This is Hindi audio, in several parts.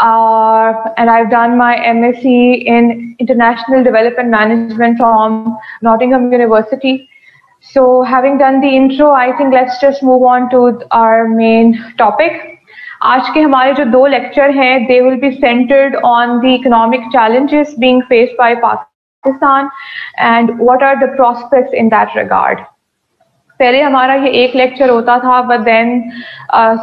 and I've done my MSc in International Development Management from Nottingham University. So having done the intro, I think let's just move on to our main topic. आज के हमारे जो 2 लेक्चर हैं, they will be centered on the economic challenges being faced by Pakistan and what are the prospects in that regard. पहले हमारा ये एक लेक्चर होता था, but then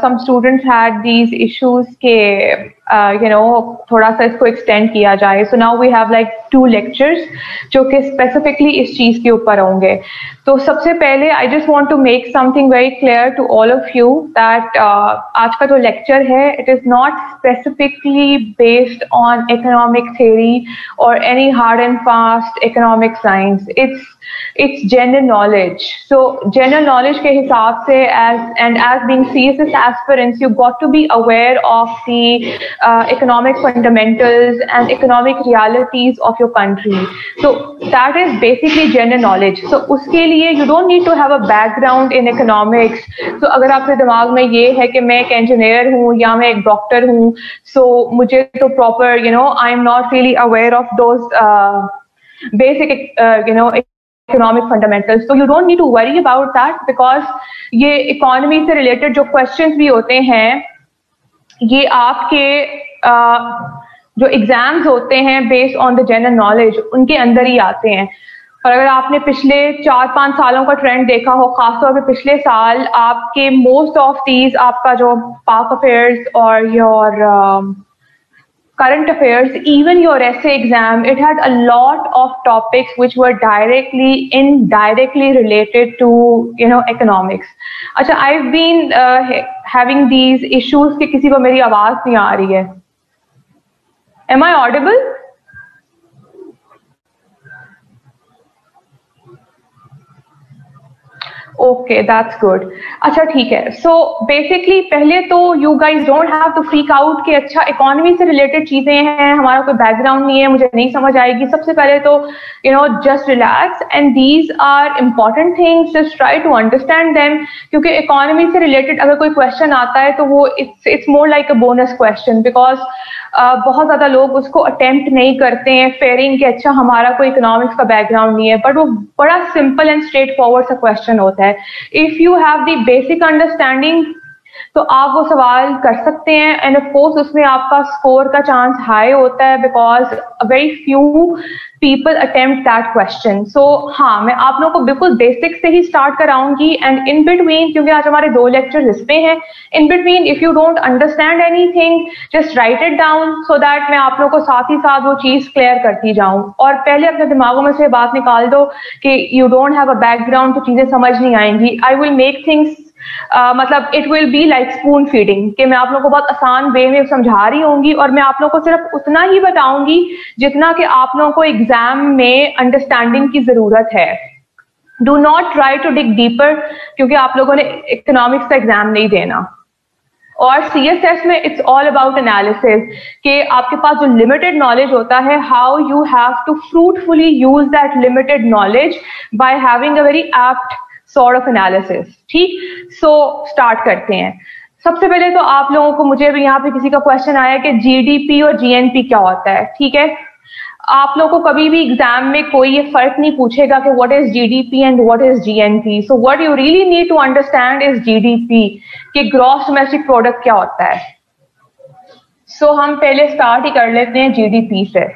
some students had these issues के थोड़ा सा इसको एक्सटेंड किया जाए. So now we have like 2 lectures जो कि specifically इस चीज के ऊपर होंगे. तो सबसे पहले I just want to make something very clear to all of you that आज का जो लेक्चर है, it is not specifically based on economic theory or any hard and fast economic science. It's general knowledge. So general knowledge के हिसाब से as being CSS aspirants, you got to be aware of the economic fundamentals and economic realities of your country. So that is basically general knowledge. So उसके लिए you don't need to have a background in economics. So अगर आपके दिमाग में ये है कि मैं एक engineer हूँ या मैं एक doctor हूँ, so मुझे तो proper I'm not really aware of those basic economic fundamentals. So you don't need to worry about that because ये economy से related जो questions भी होते हैं, ये आपके जो एग्जाम्स होते हैं based on the general knowledge, उनके अंदर ही आते हैं. और अगर आपने पिछले 4-5 सालों का ट्रेंड देखा हो, खासतौर पे पिछले साल, आपके मोस्ट ऑफ दीज आपका जो पाक अफेयर्स और your current affairs, even your essay exam, it had a lot of topics which were indirectly related to economics. अच्छा, I've been having these issues कि किसी को मेरी आवाज नहीं आ रही है. Am I audible? Okay, that's good. अच्छा ठीक है. So basically पहले तो you guys don't have to freak out कि अच्छा economy से related चीजें हैं, हमारा कोई background नहीं है, मुझे नहीं समझ आएगी. सबसे पहले तो just relax and these are important things. Just try to understand them. क्योंकि economy से related अगर कोई question आता है तो वो it's more like a bonus question because बहुत ज्यादा लोग उसको अटेम्प्ट नहीं करते हैं फेयरिंग कि अच्छा हमारा कोई इकोनॉमिक्स का बैकग्राउंड नहीं है, बट वो बड़ा सिंपल एंड स्ट्रेट फॉरवर्ड सा क्वेश्चन होता है. If you have the basic understanding तो आप वो सवाल कर सकते हैं एंड ऑफ कोर्स उसमें आपका स्कोर का चांस हाई होता है because very few people attempt that question. So हाँ, मैं आप लोगों को बिल्कुल बेसिक से ही स्टार्ट कराऊंगी एंड इन बिटवीन, क्योंकि आज हमारे 2 लेक्चर इस पे हैं, in between if you don't understand anything just write it down so that मैं आप लोगों को साथ ही साथ वो चीज क्लियर करती जाऊं. और पहले अपने दिमागों में से बात निकाल दो कि you don't have a background तो चीजें समझ नहीं आएंगी. आई विल मेक थिंग्स मतलब it will be like spoon feeding कि मैं आप लोगों को बहुत आसान वे में समझा रही होंगी और मैं आप लोगों को सिर्फ उतना ही बताऊंगी जितना कि आप लोगों को एग्जाम में अंडरस्टैंडिंग की जरूरत है. Do not try to dig deeper क्योंकि आप लोगों ने इकोनॉमिक्स का एग्जाम नहीं देना. और CSS में इट्स ऑल अबाउट एनालिसिस कि आपके पास जो लिमिटेड नॉलेज होता है, how you have to fruitfully use that limited knowledge by having a very apt sort of analysis. ठीक, सो स्टार्ट करते हैं. सबसे पहले तो आप लोगों को, मुझे भी यहाँ पे किसी का क्वेश्चन आया कि GDP और GNP क्या होता है. ठीक है, आप लोगों को कभी भी एग्जाम में कोई ये फर्क नहीं पूछेगा कि what is GDP and what is GNP. So what you really need to understand is GDP कि ग्रॉस डोमेस्टिक प्रोडक्ट क्या होता है. सो हम पहले स्टार्ट ही कर लेते हैं GDP से.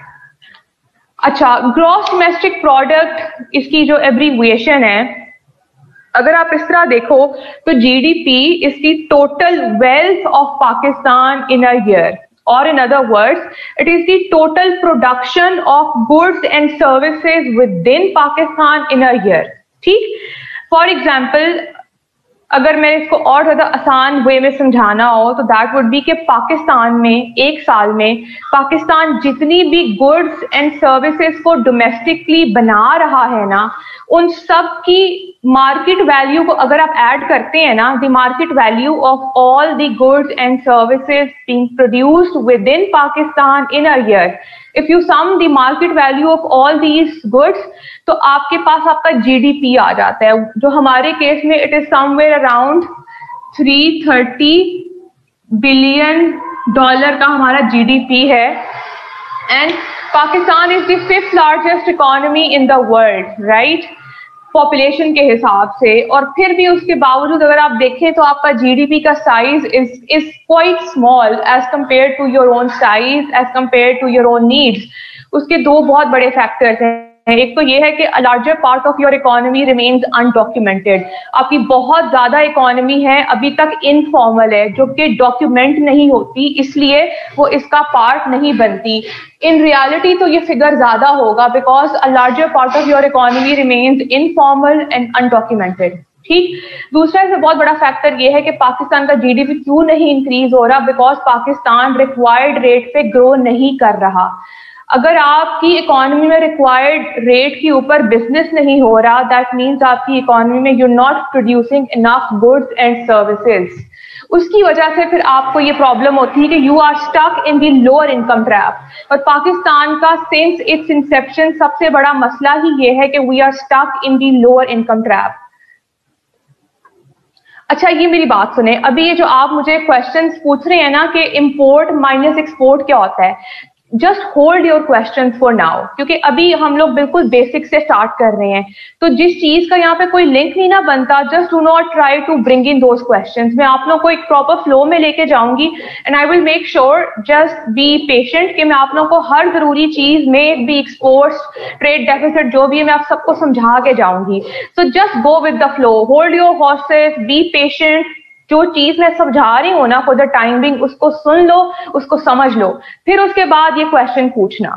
अच्छा, ग्रॉस डोमेस्टिक प्रोडक्ट इसकी जो एब्रीविएशन है, अगर आप इस तरह देखो तो GDP is the total wealth of Pakistan in a year, और in other words it is the total production of goods and services within Pakistan in a year. ठीक, फॉर एग्जाम्पल अगर मैं इसको और ज्यादा आसान वे में समझाना हो तो दैट वुड बी कि पाकिस्तान में एक साल में पाकिस्तान जितनी भी गुड्स एंड सर्विसेज को डोमेस्टिकली बना रहा है ना, उन सब की मार्केट वैल्यू को अगर आप ऐड करते हैं ना, the market value of all the goods and services being produced within Pakistan in a year, if you sum the market value of all these goods तो आपके पास आपका GDP आ जाता है, जो हमारे केस में it is somewhere around 330 billion dollar का हमारा जीडीपी है and Pakistan is the 5th largest economy in the world, right, population के हिसाब से। और फिर भी उसके बावजूद अगर आप देखें तो आपका जीडीपी का size is quite small as compare to your own size, as compare to your own needs. उसके दो बहुत बड़े फैक्टर्स हैं। एक तो ये है कि larger part of your economy remains undocumented. आपकी बहुत ज्यादा इकोनॉमी है अभी तक इनफॉर्मल है, जो कि डॉक्यूमेंट नहीं होती, इसलिए वो इसका पार्ट नहीं बनती। इन रियलिटी तो ये फिगर ज्यादा होगा because a larger part of your economy remains informal and undocumented. ठीक। दूसरा इसमें बहुत बड़ा फैक्टर ये है कि पाकिस्तान का जीडीपी क्यों नहीं इंक्रीज हो रहा, बिकॉज पाकिस्तान रिक्वायर्ड रेट पे ग्रो नहीं कर रहा। अगर आपकी इकोनॉमी में रिक्वायर्ड रेट के ऊपर बिजनेस नहीं हो रहा, दैट मीन्स आपकी इकोनॉमी में you not producing enough goods and services. उसकी वजह से फिर आपको ये प्रॉब्लम होती है कि you are stuck in the lower income trap. और पाकिस्तान का सिंस इट्स इंसेप्शन सबसे बड़ा मसला ही ये है कि we are stuck in the lower income trap. अच्छा, ये मेरी बात सुने, अभी ये जो आप मुझे क्वेश्चंस पूछ रहे हैं ना कि इंपोर्ट माइनस एक्सपोर्ट क्या होता है, just hold your question for now, क्योंकि अभी हम लोग बिल्कुल बेसिक से स्टार्ट कर रहे हैं। तो जिस चीज का यहाँ पे कोई लिंक नहीं ना बनता, just do not try to bring in those questions. मैं आप लोग को एक प्रॉपर फ्लो में लेके जाऊंगी and I will make sure, just be patient, कि मैं आप लोग को हर जरूरी चीज में भी, एक्सपोर्ट्स, ट्रेड डेफिसिट, जो भी है, मैं आप सबको समझा के जाऊंगी। सो just go with the flow, hold your horses, be patient. जो चीज मैं समझा रही हूं ना फॉर द टाइम बिंग, उसको सुन लो, उसको समझ लो, फिर उसके बाद ये क्वेश्चन पूछना।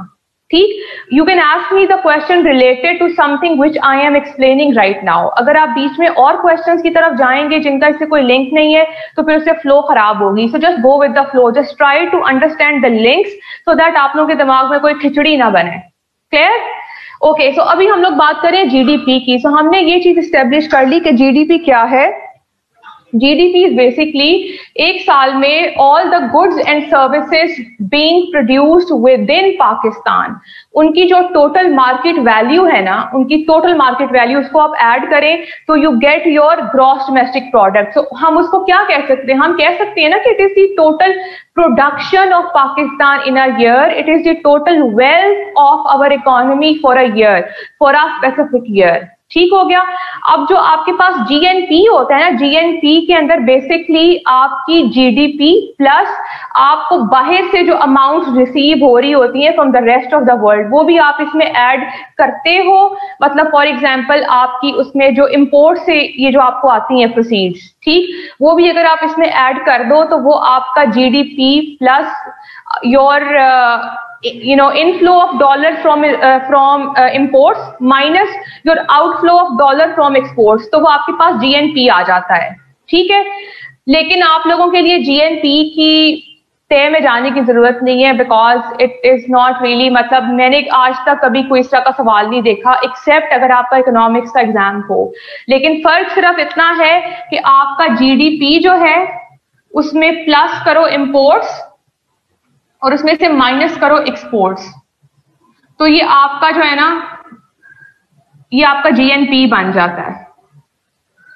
ठीक। You can ask me the question related to something which I am explaining right now. अगर आप बीच में और क्वेश्चंस की तरफ जाएंगे जिनका इससे कोई लिंक नहीं है, तो फिर उससे फ्लो खराब होगी। So just go with the flow, just try to understand the links so that आप लोगों के दिमाग में कोई खिचड़ी ना बने। क्लियर? ओके, सो अभी हम लोग बात करें जीडीपी की। सो हमने ये चीज स्टेब्लिश कर ली कि जीडीपी क्या है। GDP is basically एक साल में all the goods and services being produced within Pakistan, उनकी जो टोटल मार्केट वैल्यू है ना, उनकी टोटल मार्केट वैल्यू, उसको आप ऐड करें तो you get your gross domestic product. So हम उसको क्या कह सकते हैं? हम कह सकते हैं ना कि it is the total production of Pakistan in a year, it is the total wealth of our economy for a year, for a specific year. ठीक हो गया। अब जो आपके पास जीएनपी होता है ना, जीएनपी के अंदर बेसिकली आपकी जीडीपी प्लस आपको बाहर से जो अमाउंट रिसीव हो रही होती है from the rest of the world, वो भी आप इसमें ऐड करते हो। मतलब फॉर एग्जांपल आपकी उसमें जो इंपोर्ट से ये जो आपको आती है प्रोसीड्स, ठीक, वो भी अगर आप इसमें ऐड कर दो तो वो आपका GDP plus your inflow of dollar from imports minus your outflow of dollar from exports, तो वो आपके पास जीएनपी आ जाता है। ठीक है। लेकिन आप लोगों के लिए जीएनपी की तय में जाने की जरूरत नहीं है, because it is not really, मतलब मैंने आज तक कभी कोई इस तरह का सवाल नहीं देखा एक्सेप्ट अगर आपका इकोनॉमिक्स का एग्जाम हो। लेकिन फर्क सिर्फ इतना है कि आपका जीडीपी जो है उसमें प्लस करो इंपोर्ट्स और उसमें से माइनस करो एक्सपोर्ट्स, तो ये आपका जो है ना, ये आपका जीएनपी बन जाता है।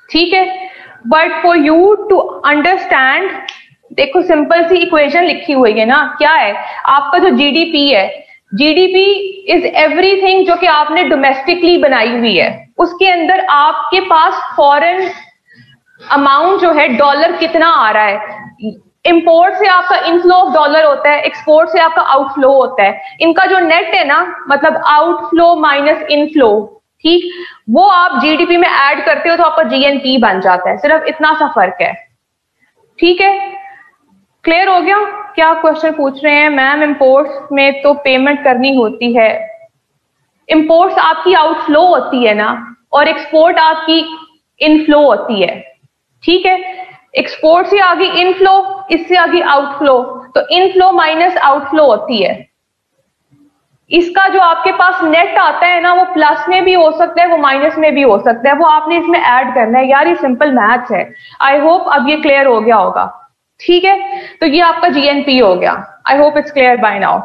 ठीक है। But for you to understand, देखो सिंपल सी इक्वेशन लिखी हुई है ना, क्या है आपका जो जीडीपी है, जीडीपी इज एवरीथिंग जो कि आपने डोमेस्टिकली बनाई हुई है, उसके अंदर आपके पास फॉरेन अमाउंट जो है डॉलर कितना आ रहा है। इंपोर्ट से आपका इनफ्लो ऑफ डॉलर होता है, एक्सपोर्ट से आपका आउटफ्लो होता है। इनका जो नेट है ना, मतलब आउटफ्लो माइनस इनफ्लो, ठीक, वो आप जीडीपी में ऐड करते हो तो आपका जीएनपी बन जाता है। सिर्फ इतना सा फर्क है। ठीक है। क्लियर हो गया? क्या क्वेश्चन पूछ रहे हैं? मैम इंपोर्ट्स में तो पेमेंट करनी होती है। इंपोर्ट्स आपकी आउटफ्लो होती है ना, और एक्सपोर्ट आपकी इनफ्लो होती है। ठीक है। एक्सपोर्ट से आगे इनफ्लो, इससे आगे आउटफ्लो, तो इनफ्लो माइनस आउटफ्लो होती है। इसका जो आपके पास नेट आता है ना, वो प्लस में भी हो सकता है, वो माइनस में भी हो सकता है, वो आपने इसमें ऐड करना है। यार ये सिंपल मैथ्स है। आई होप अब ये क्लियर हो गया होगा। ठीक है। तो ये आपका जीएनपी हो गया। I hope it's clear by now.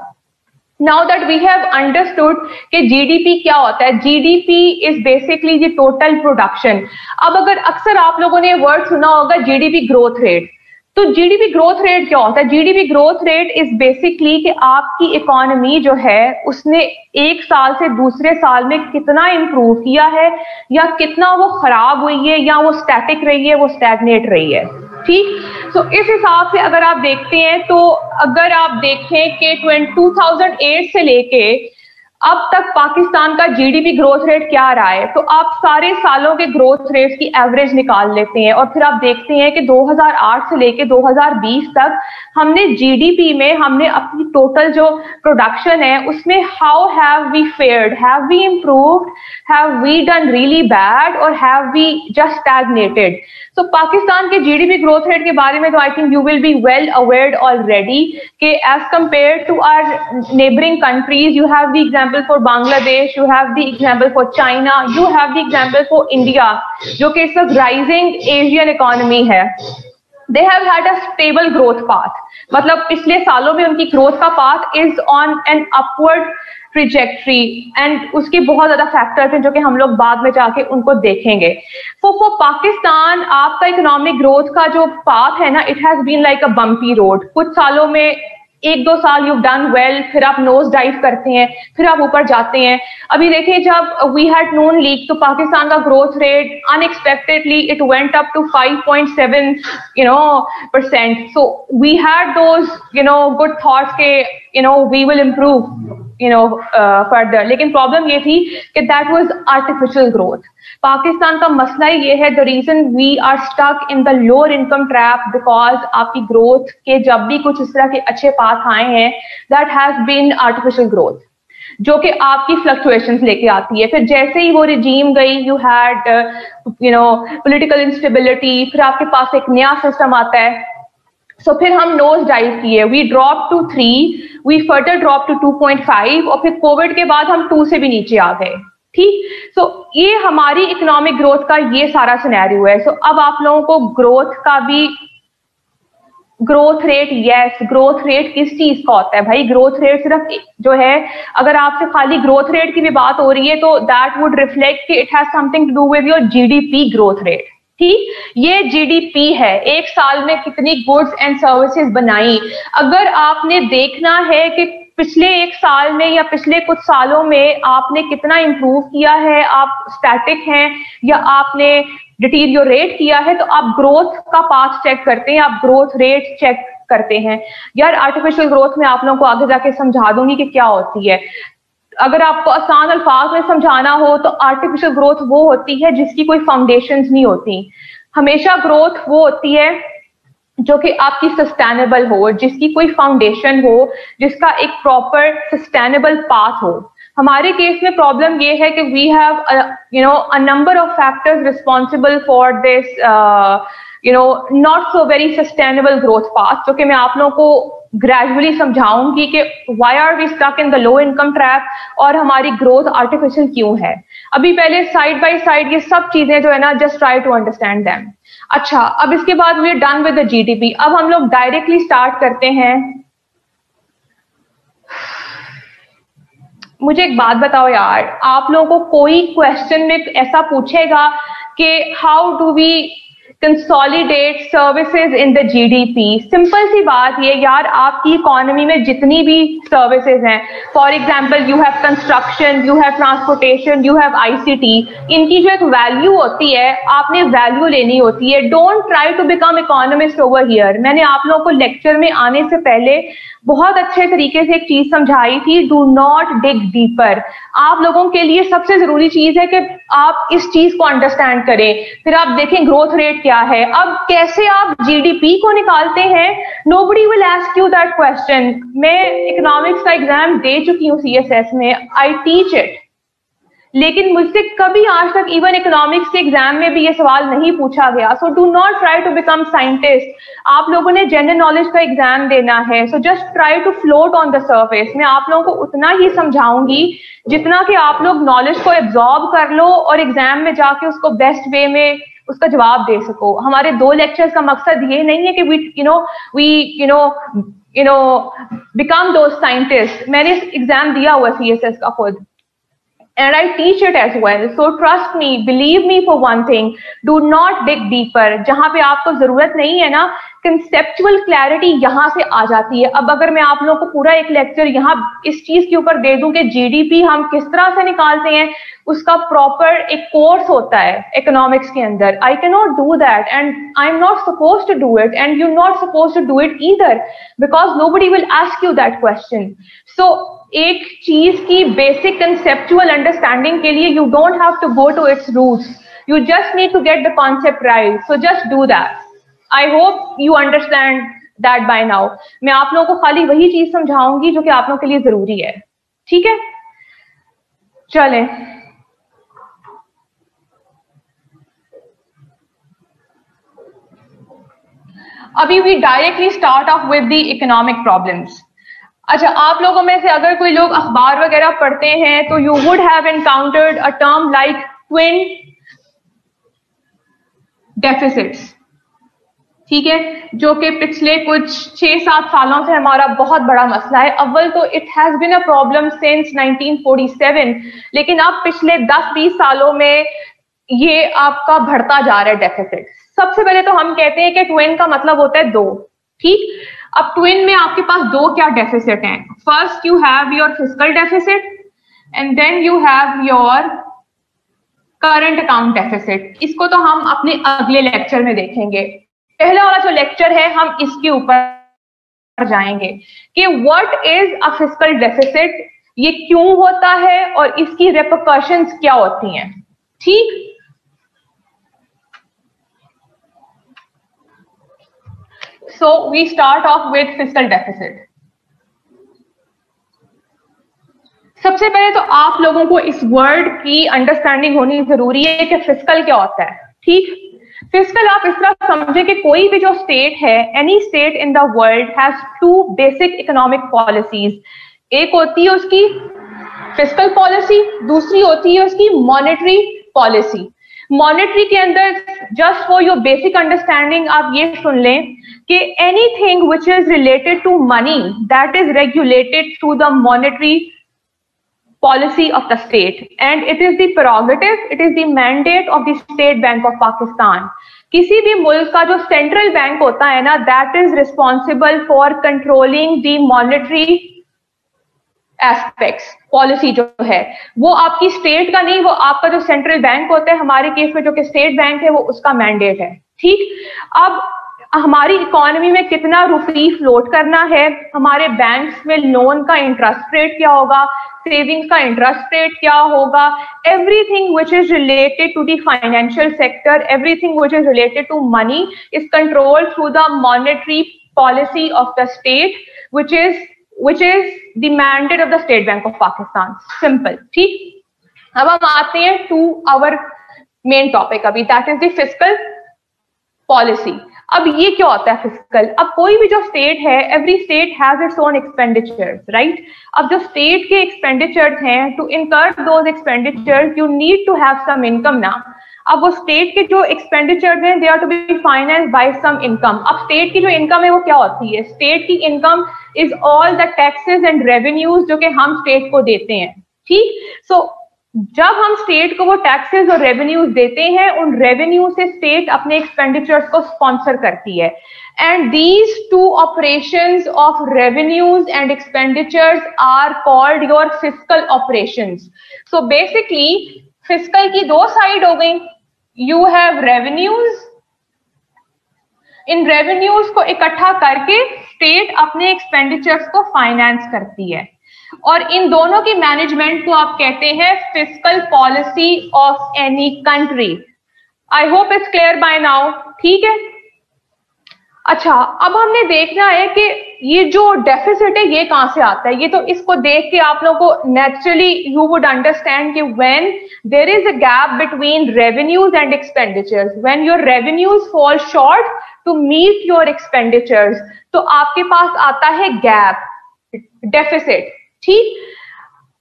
Now that we have understood कि GDP क्या होता है, GDP is basically the total production। अब अगर अक्सर आप लोगों ने वर्ड सुना होगा GDP ग्रोथ रेट, तो जीडीपी ग्रोथ रेट क्या होता है? GDP growth rate is basically कि आपकी इकोनॉमी जो है उसने एक साल से दूसरे साल में कितना इंप्रूव किया है, या कितना वो खराब हुई है, या वो स्टैटिक रही है, वो स्टैग्नेट रही है। ठीक, तो इस हिसाब से अगर आप देखते हैं, तो अगर आप देखें कि 2008 से लेके अब तक पाकिस्तान का जीडीपी ग्रोथ रेट क्या रहा है, तो आप सारे सालों के ग्रोथ रेट की एवरेज निकाल लेते हैं और फिर आप देखते हैं कि 2008 से लेके 2020 तक हमने जीडीपी में हमने अपनी टोटल जो प्रोडक्शन है उसमें how have we fared, have we improved, have we done really bad, और हैव वी जस्ट स्टैग्नेटेड? तो पाकिस्तान के जीडीपी ग्रोथ रेट के बारे में तो I think you will be well aware already कि as compare to our neighbouring countries, you have the example for Bangladesh, you have the example for China, you have the example for India, जो कि इस वक्त राइजिंग एशियन इकोनॉमी है। They have had a stable growth path, मतलब पिछले सालों में उनकी ग्रोथ का path is on an upward trajectory, and उसके बहुत ज्यादा फैक्टर्स हैं जो कि हम लोग बाद में जाके उनको देखेंगे। फॉर पाकिस्तान आपका इकोनॉमिक ग्रोथ का जो पाथ है ना, it has been like a bumpy road. कुछ सालों में एक दो साल यू डन वेल, फिर आप नोज डाइव करते हैं, फिर आप ऊपर जाते हैं। अभी देखिए जब वी हैड नून लीग तो पाकिस्तान का growth rate unexpectedly it went up to 5.7 %। So we had those good thoughts के वी विल इम्प्रूव फर्दर, लेकिन प्रॉब्लम ये थी कि that was artificial growth. Pakistan का मसला ये है, the reason we are stuck in the lower income trap, because आपकी ग्रोथ के जब भी कुछ इस तरह के अच्छे पाथ आए हैं, that has been artificial growth, जो कि आपकी फ्लक्चुएशंस लेके आती है। फिर जैसे ही वो रिजीम गई, यू हैड पॉलिटिकल इंस्टेबिलिटी, फिर आपके पास एक नया सिस्टम आता है। सो फिर हम नोज डाइव किए, we drop to 3, we further drop to 2.5, और फिर कोविड के बाद हम 2 से भी नीचे आ गए। ठीक, सो ये हमारी इकोनॉमिक ग्रोथ का ये सारा सिनेरियो है। सो अब आप लोगों को ग्रोथ का भी, growth rate, yes, growth rate किस चीज का होता है भाई? ग्रोथ रेट सिर्फ जो है, अगर आपसे खाली ग्रोथ रेट की भी बात हो रही है तो दैट वुड रिफ्लेक्ट कि it has something to do with your GDP growth rate. ठीक, ये जीडीपी है, एक साल में कितनी गुड्स एंड सर्विसेज बनाई। अगर आपने देखना है कि पिछले एक साल में या पिछले कुछ सालों में आपने कितना इंप्रूव किया है, आप स्टैटिक हैं या आपने डिटीरियोरेट किया है, तो आप ग्रोथ का पाथ चेक करते हैं, आप ग्रोथ रेट चेक करते हैं। यार आर्टिफिशियल ग्रोथ में आप लोगों को आगे जाके समझा दूंगी कि क्या होती है। अगर आपको आसान अल्फाज में समझाना हो तो आर्टिफिशियल ग्रोथ वो होती है जिसकी कोई फाउंडेशंस नहीं होती। हमेशा ग्रोथ वो होती है जो कि आपकी सस्टेनेबल हो, जिसकी कोई फाउंडेशन हो, जिसका एक प्रॉपर सस्टेनेबल पाथ हो। हमारे केस में प्रॉब्लम ये है कि we have a number of factors responsible for this not so very sustainable growth path, जो कि मैं आप लोगों को ग्रेजुअली समझाऊंगी कि why are we stuck in the low income trap और हमारी ग्रोथ आर्टिफिशियल क्यों है। अभी पहले साइड बाय साइड ये सब चीजें जो है ना, just try to understand them. अच्छा, अब इसके बाद we are done with the GDP. अब हम लोग डायरेक्टली स्टार्ट करते हैं। मुझे एक बात बताओ यार, आप लोगों को कोई क्वेश्चन में ऐसा पूछेगा कि how do we consolidate services in the GDP? Simple सी बात ये यार, आपकी इकोनॉमी में जितनी भी सर्विसेज हैं, for example you have construction, you have transportation, you have ICT, इनकी जो एक वैल्यू होती है आपने वैल्यू लेनी होती है। Don't try to become economist over here. मैंने आप लोगों को लेक्चर में आने से पहले बहुत अच्छे तरीके से एक चीज समझाई थी, डू नॉट डिग डीपर। आप लोगों के लिए सबसे जरूरी चीज है कि आप इस चीज को अंडरस्टैंड करें। फिर आप देखें ग्रोथ रेट क्या है। अब कैसे आप जीडीपी को निकालते हैं, nobody will ask you that question. मैं इकोनॉमिक्स का एग्जाम दे चुकी हूँ सीएसएस में, आई टीच इट, लेकिन मुझसे कभी आज तक इवन इकोनॉमिक्स के एग्जाम में भी ये सवाल नहीं पूछा गया। So do not try to become scientist. आप लोगों ने जनरल नॉलेज का एग्जाम देना है, so just try to float on the surface. मैं आप लोगों को उतना ही समझाऊंगी जितना कि आप लोग नॉलेज को एब्जॉर्ब कर लो और एग्जाम में जाके उसको बेस्ट वे में उसका जवाब दे सको। हमारे 2 लेक्चर्स का मकसद ये नहीं है कि वी बिकम दो साइंटिस्ट। मैंने एग्जाम दिया हुआ सीएसएस का खुद, and I teach it as well. So trust me, believe me for one thing, do not dig deeper. जहां पे आपको जरूरत नहीं है ना कंसेप्चुअल क्लैरिटी यहाँ से आ जाती है। अब अगर मैं आप लोगों को पूरा एक लेक्चर यहाँ इस चीज के ऊपर दे दूं कि जीडीपी हम किस तरह से निकालते हैं, उसका प्रॉपर एक कोर्स होता है इकोनॉमिक्स के अंदर। I can not do that and I am not suppose to do it and you not suppose to do it either, because nobody will ask you that question. So एक चीज की बेसिक कंसेप्चुअल अंडरस्टैंडिंग के लिए you don't have to go to its roots, you just need to get the concept right, so just do that. I hope you understand that by now. मैं आप लोगों को खाली वही चीज समझाऊंगी जो कि आप लोगों के लिए जरूरी है, ठीक है? चलें, अभी we directly start off with the economic problems. अच्छा, आप लोगों में से अगर कोई लोग अखबार वगैरह पढ़ते हैं तो you would have encountered a term like twin deficits, ठीक है, जो कि पिछले कुछ 6-7 सालों से हमारा बहुत बड़ा मसला है। अव्वल तो it has been a problem since 1947, लेकिन अब पिछले 10-20 सालों में ये आपका बढ़ता जा रहा है डेफिसिट। सबसे पहले तो हम कहते हैं कि ट्विन का मतलब होता है दो, ठीक। अब ट्विन में आपके पास दो क्या डेफिसिट हैं? First you have your fiscal deficit and then you have your current account deficit. इसको तो हम अपने अगले लेक्चर में देखेंगे। पहला वाला जो लेक्चर है हम इसके ऊपर जाएंगे कि what is a fiscal deficit, ये क्यों होता है और इसकी रेपरकशंस क्या होती हैं, ठीक। So we start off with fiscal deficit. सबसे पहले तो आप लोगों को इस वर्ड की अंडरस्टैंडिंग होनी जरूरी है कि फिस्कल क्या होता है, ठीक। फिस्कल आप इस तरह समझे कि कोई भी जो स्टेट है, any state in the world has two basic economic policies. एक होती है उसकी फिस्कल पॉलिसी, दूसरी होती है उसकी मॉनेटरी पॉलिसी। मॉनेटरी के अंदर, just for your basic understanding, आप ये सुन लें कि anything which is related to money that is regulated through the monetary policy of the state, and it is the prerogative, it is the mandate of the State Bank of Pakistan. किसी भी मुल्क का जो सेंट्रल बैंक होता है ना, that is responsible for controlling the monetary aspects. Policy जो है वो आपकी स्टेट का नहीं, वो आपका जो सेंट्रल बैंक होता है, हमारे केस में जो कि स्टेट बैंक है, वो उसका मैंडेट है, ठीक। अब हमारी इकोनॉमी में कितना रुपी फ्लोट करना है, हमारे बैंक्स में लोन का इंटरेस्ट रेट क्या होगा, सेविंग्स का इंटरेस्ट रेट क्या होगा, everything which is related to the financial sector, everything which is related to money is controlled through the monetary policy of the state which is the mandate of the State Bank of Pakistan. Simple, ठीक। अब हम आते हैं टू आवर मेन टॉपिक अभी, that is the fiscal policy. अब ये क्या होता है फिस्कल? अब कोई भी जो स्टेट है, every state has its own expenditures, right. अब जो स्टेट के एक्सपेंडिचर्स हैं, to incur those expenditures you need to have some income ना। अब वो स्टेट के जो एक्सपेंडिचर्स हैं, they are to be financed by some income. अब स्टेट की जो इनकम है वो क्या होती है? स्टेट की income is all the taxes and revenues जो कि हम स्टेट को देते हैं, ठीक। सो जब हम स्टेट को वो टैक्सेस और रेवेन्यूज देते हैं, उन रेवेन्यू से स्टेट अपने एक्सपेंडिचर्स को स्पॉन्सर करती है। And these two operations of revenues and expenditures are called your fiscal operations. So basically fiscal की दो साइड हो गई, यू हैव रेवेन्यूज, इन रेवेन्यूज को इकट्ठा करके स्टेट अपने एक्सपेंडिचर्स को फाइनेंस करती है, और इन दोनों की मैनेजमेंट को आप कहते हैं fiscal policy of any country. I hope it's clear by now, ठीक है। अच्छा, अब हमने देखना है कि ये जो डेफिसिट है ये कहां से आता है। ये तो इसको देख के आप लोगों को नेचुरली यू वुड अंडरस्टैंड कि when there is a gap between revenues and expenditures, when your revenues fall short to meet your expenditures, तो आपके पास आता है गैप, डेफिसिट, ठीक।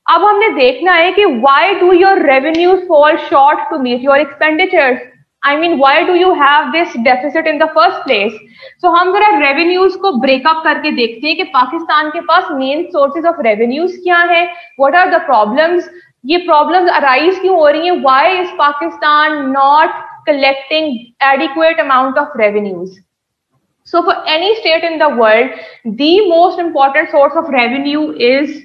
अब हमने देखना है कि why do your revenues fall short to meet your expenditures, I mean why do you have this deficit in the first place. So हम जरा रेवेन्यूज को ब्रेकअप करके देखते हैं कि पाकिस्तान के पास मेन सोर्सेज ऑफ रेवेन्यूज क्या है, व्हाट आर द प्रॉब्लम्स, ये प्रॉब्लम्स अराइज क्यों हो रही हैं, why is Pakistan not collecting adequate amount of revenues. So for any state in the world, the most important source of revenue is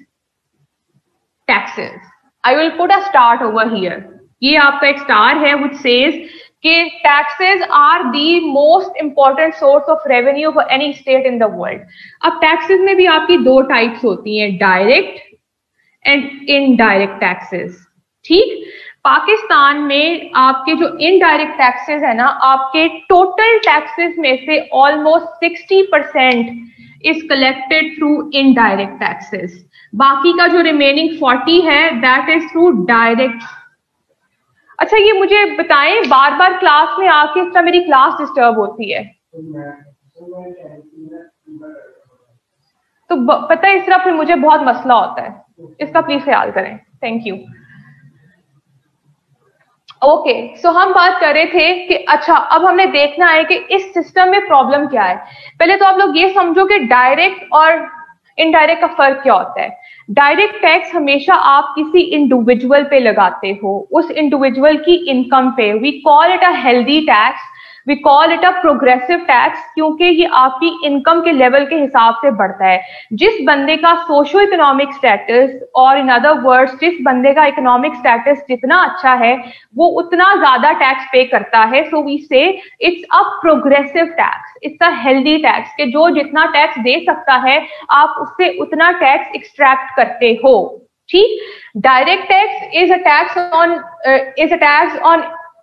taxes. I will put a start over here. ये आपका एक स्टार है which says कि taxes are the most important source of revenue for any state in the world. अब taxes में भी आपकी दो types होती हैं, direct and indirect taxes. ठीक, पाकिस्तान में आपके जो इनडायरेक्ट टैक्सेस है ना, आपके टोटल टैक्सेस में से almost 60% is collected through indirect taxes. बाकी का जो रिमेनिंग 40 है दैट इज थ्रू डायरेक्ट. अच्छा, ये मुझे बताएं, बार बार क्लास में आके इस तरह मेरी क्लास डिस्टर्ब होती है तो पता है इस तरह फिर मुझे बहुत मसला होता है, इसका प्लीज ख्याल करें. Thank you. ओके, सो हम बात कर रहे थे कि अच्छा अब हमने देखना है कि इस सिस्टम में प्रॉब्लम क्या है. पहले तो आप लोग ये समझो कि डायरेक्ट और इनडायरेक्ट का फर्क क्या होता है. डायरेक्ट टैक्स हमेशा आप किसी इंडिविजुअल पे लगाते हो, उस इंडिविजुअल की इनकम पे. We call it a healthy tax, we call it a progressive tax, क्योंकि ये आपकी इनकम के लेवल के हिसाब से बढ़ता है. जिस बंदे का सोशो इकोनॉमिक स्टेटस, और इन अदर वर्ड्स जिस बंदे का इकोनॉमिक स्टेटस जितना अच्छा है वो उतना ज्यादा टैक्स पे करता है. सो वी से it's a progressive tax, it's a healthy tax, कि जो जितना टैक्स दे सकता है आप उससे उतना टैक्स एक्सट्रैक्ट करते हो. ठीक, direct tax is a tax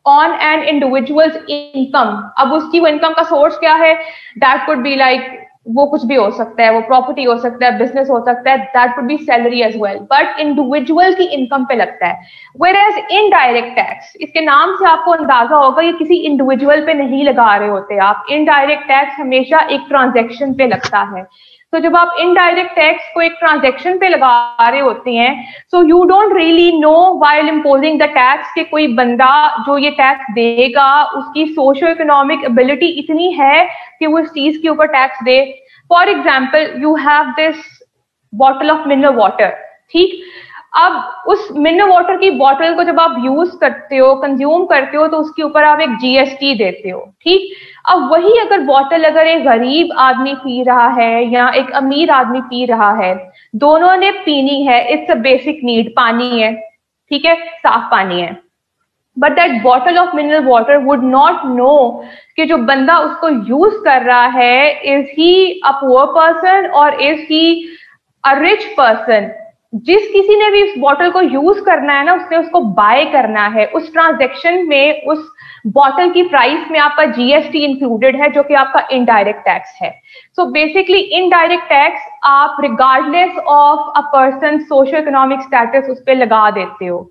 on an individuals income. अब उसकी वो इनकम का सोर्स क्या है, दैट कुड बी लाइक, वो कुछ भी हो सकता है, वो प्रॉपर्टी हो सकता है, बिजनेस हो सकता है, that could be salary as well, but individual की इनकम पे लगता है. वेयर एज इनडायरेक्ट टैक्स, इसके नाम से आपको अंदाजा होगा ये किसी इंडिविजुअल पे नहीं लगा रहे होते आप. इनडायरेक्ट टैक्स हमेशा एक ट्रांजेक्शन पे लगता है. तो जब आप इनडायरेक्ट टैक्स को एक ट्रांजैक्शन पे लगा रहे होते हैं, so you don't really no while imposing the tax कि कोई बंदा जो ये टैक्स देगा उसकी सोशो इकोनॉमिक एबिलिटी इतनी है कि वो इस चीज के ऊपर tax they. For example, you have this bottle of mineral water. ठीक, अब उस मिनरल वाटर की बॉटल को जब आप यूज करते हो, कंज्यूम करते हो, तो उसके ऊपर आप एक जीएसटी देते हो. ठीक, अब वही अगर बॉटल अगर एक गरीब आदमी पी रहा है या एक अमीर आदमी पी रहा है, दोनों ने पीनी है, इट्स अ बेसिक नीड, पानी है. ठीक है, साफ पानी है. But that bottle of mineral water would not know कि जो बंदा उसको यूज कर रहा है, is he a poor person और is he a rich person. जिस किसी ने भी इस बॉटल को यूज करना है ना, उसने उसको बाय करना है. उस ट्रांजैक्शन में उस बॉटल की प्राइस में आपका जीएसटी इंक्लूडेड है, जो कि आपका इनडायरेक्ट टैक्स है. सो बेसिकली इनडायरेक्ट टैक्स आप regardless of a person socio economic status उस पर लगा देते हो.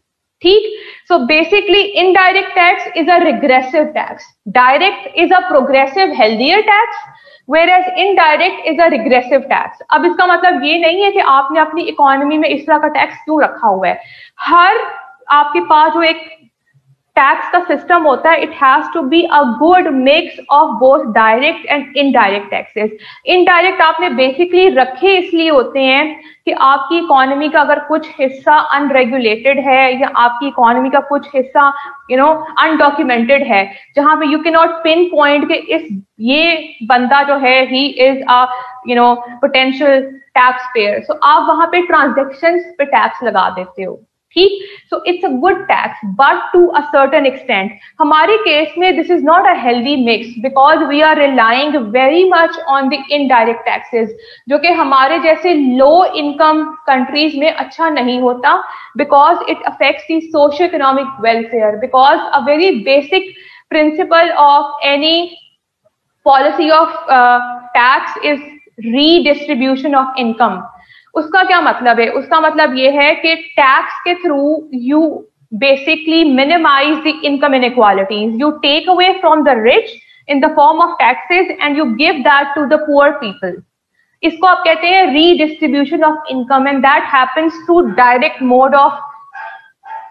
ठीक, so basically indirect tax is a regressive tax, direct is a progressive healthier tax, whereas indirect is a regressive tax. अब इसका मतलब ये नहीं है कि आपने अपनी इकोनॉमी में इस तरह का टैक्स क्यों रखा हुआ है. हर आपके पास जो एक टैक्स का सिस्टम होता है, it has to be a good mix of both direct and indirect taxes. Indirect आपने बेसिकली रखे इसलिए होते हैं कि आपकी इकोनॉमी का अगर कुछ हिस्सा अनरेगुलेटेड है या आपकी इकोनॉमी का कुछ हिस्सा अनडॉक्यूमेंटेड है, जहां पे you can not pin point कि ये बंदा जो है he is a potential tax payer, so आप वहां पे ट्रांजेक्शंस पे टैक्स लगा देते हो. ठीक, so it's a good tax but to a certain extent. हमारे केस में this is not a healthy mix because we are relying very much on the indirect taxes, जो कि हमारे जैसे लो इनकम कंट्रीज में अच्छा नहीं होता, because it affects the socio economic welfare. Because a very basic principle of any policy of tax is redistribution of income. उसका क्या मतलब है? उसका मतलब ये है कि टैक्स के through you basically minimize the income inequalities. You take away from the rich in the form of taxes and you give that to the poor people. इसको आप कहते हैं redistribution of income, and that happens through direct mode of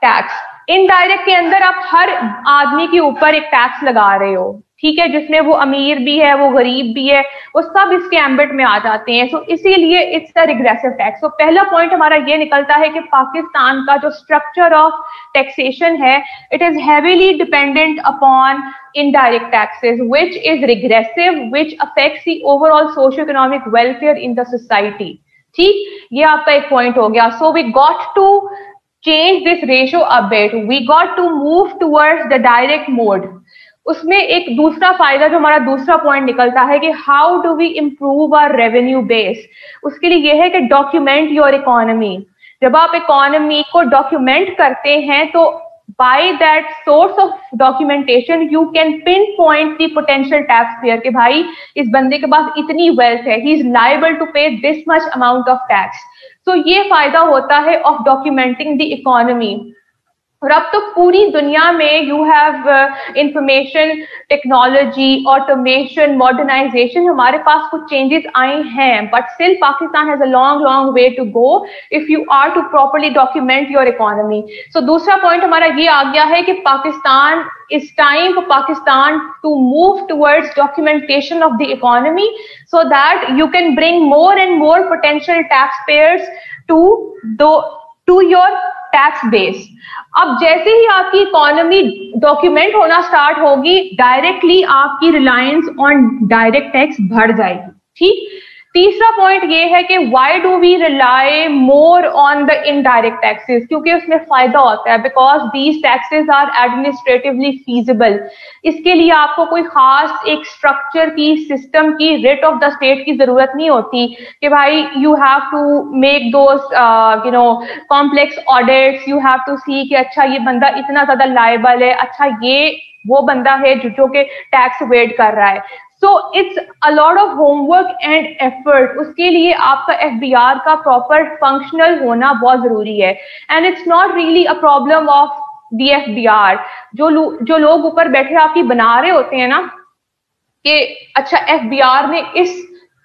tax. Indirect के अंदर आप हर आदमी के ऊपर एक टैक्स लगा रहे हो. ठीक है, जिसमें वो अमीर भी है, वो गरीब भी है, वो सब इसके एम्बिट में आ जाते हैं। सो इसीलिए इट्स अ रिग्रेसिव टैक्स। तो पहला पॉइंट हमारा ये निकलता है कि पाकिस्तान का जो स्ट्रक्चर ऑफ टैक्सेशन है, it is heavily dependent upon indirect taxes, which is regressive, which affects the overall socio-economic welfare in the society. ठीक, ये आपका एक पॉइंट हो गया। So we got to change this ratio a bit. We got to move towards the direct mode. उसमें एक दूसरा फायदा जो हमारा दूसरा पॉइंट निकलता है कि how do we improve our revenue base. उसके लिए यह है कि डॉक्यूमेंट योर इकोनॉमी। जब आप इकोनॉमी को डॉक्यूमेंट करते हैं तो by that source of documentation you can pinpoint the potential taxpayer कि भाई इस बंदे के पास इतनी wealth है, he is liable to pay this much amount of tax. So ये फायदा होता है of documenting the economy. और अब तो पूरी दुनिया में you have information technology, automation, modernisation, हमारे पास कुछ चेंजेस आए हैं, but still Pakistan has a long way to go if you are to properly document your economy. So दूसरा पॉइंट हमारा ये आ गया है कि Pakistan, it's time for Pakistan to move towards documentation of the economy so that you can bring more and more potential taxpayers to your tax base. अब जैसे ही आपकी इकोनॉमी डॉक्यूमेंट होना स्टार्ट होगी, डायरेक्टली आपकी रिलायंस ऑन डायरेक्ट टैक्स बढ़ जाएगी। ठीक, तीसरा पॉइंट ये है कि why do we rely more on the indirect taxes, क्योंकि उसमें फायदा होता है, because these taxes are administratively feasible. इसके लिए आपको कोई खास एक स्ट्रक्चर की, सिस्टम की, रेट ऑफ द स्टेट की जरूरत नहीं होती कि भाई you have to make those complex audits, you have to see कि अच्छा ये बंदा इतना ज्यादा लायबल है, अच्छा ये वो बंदा है जो कि टैक्स वेट कर रहा है। So it's a lot of homework and effort. उसके लिए आपका FBR का proper functional होना बहुत जरूरी है। And it's not really a problem of the FBR. जो लोग ऊपर बैठे आपकी बना रहे होते हैं ना कि अच्छा FBR ने इस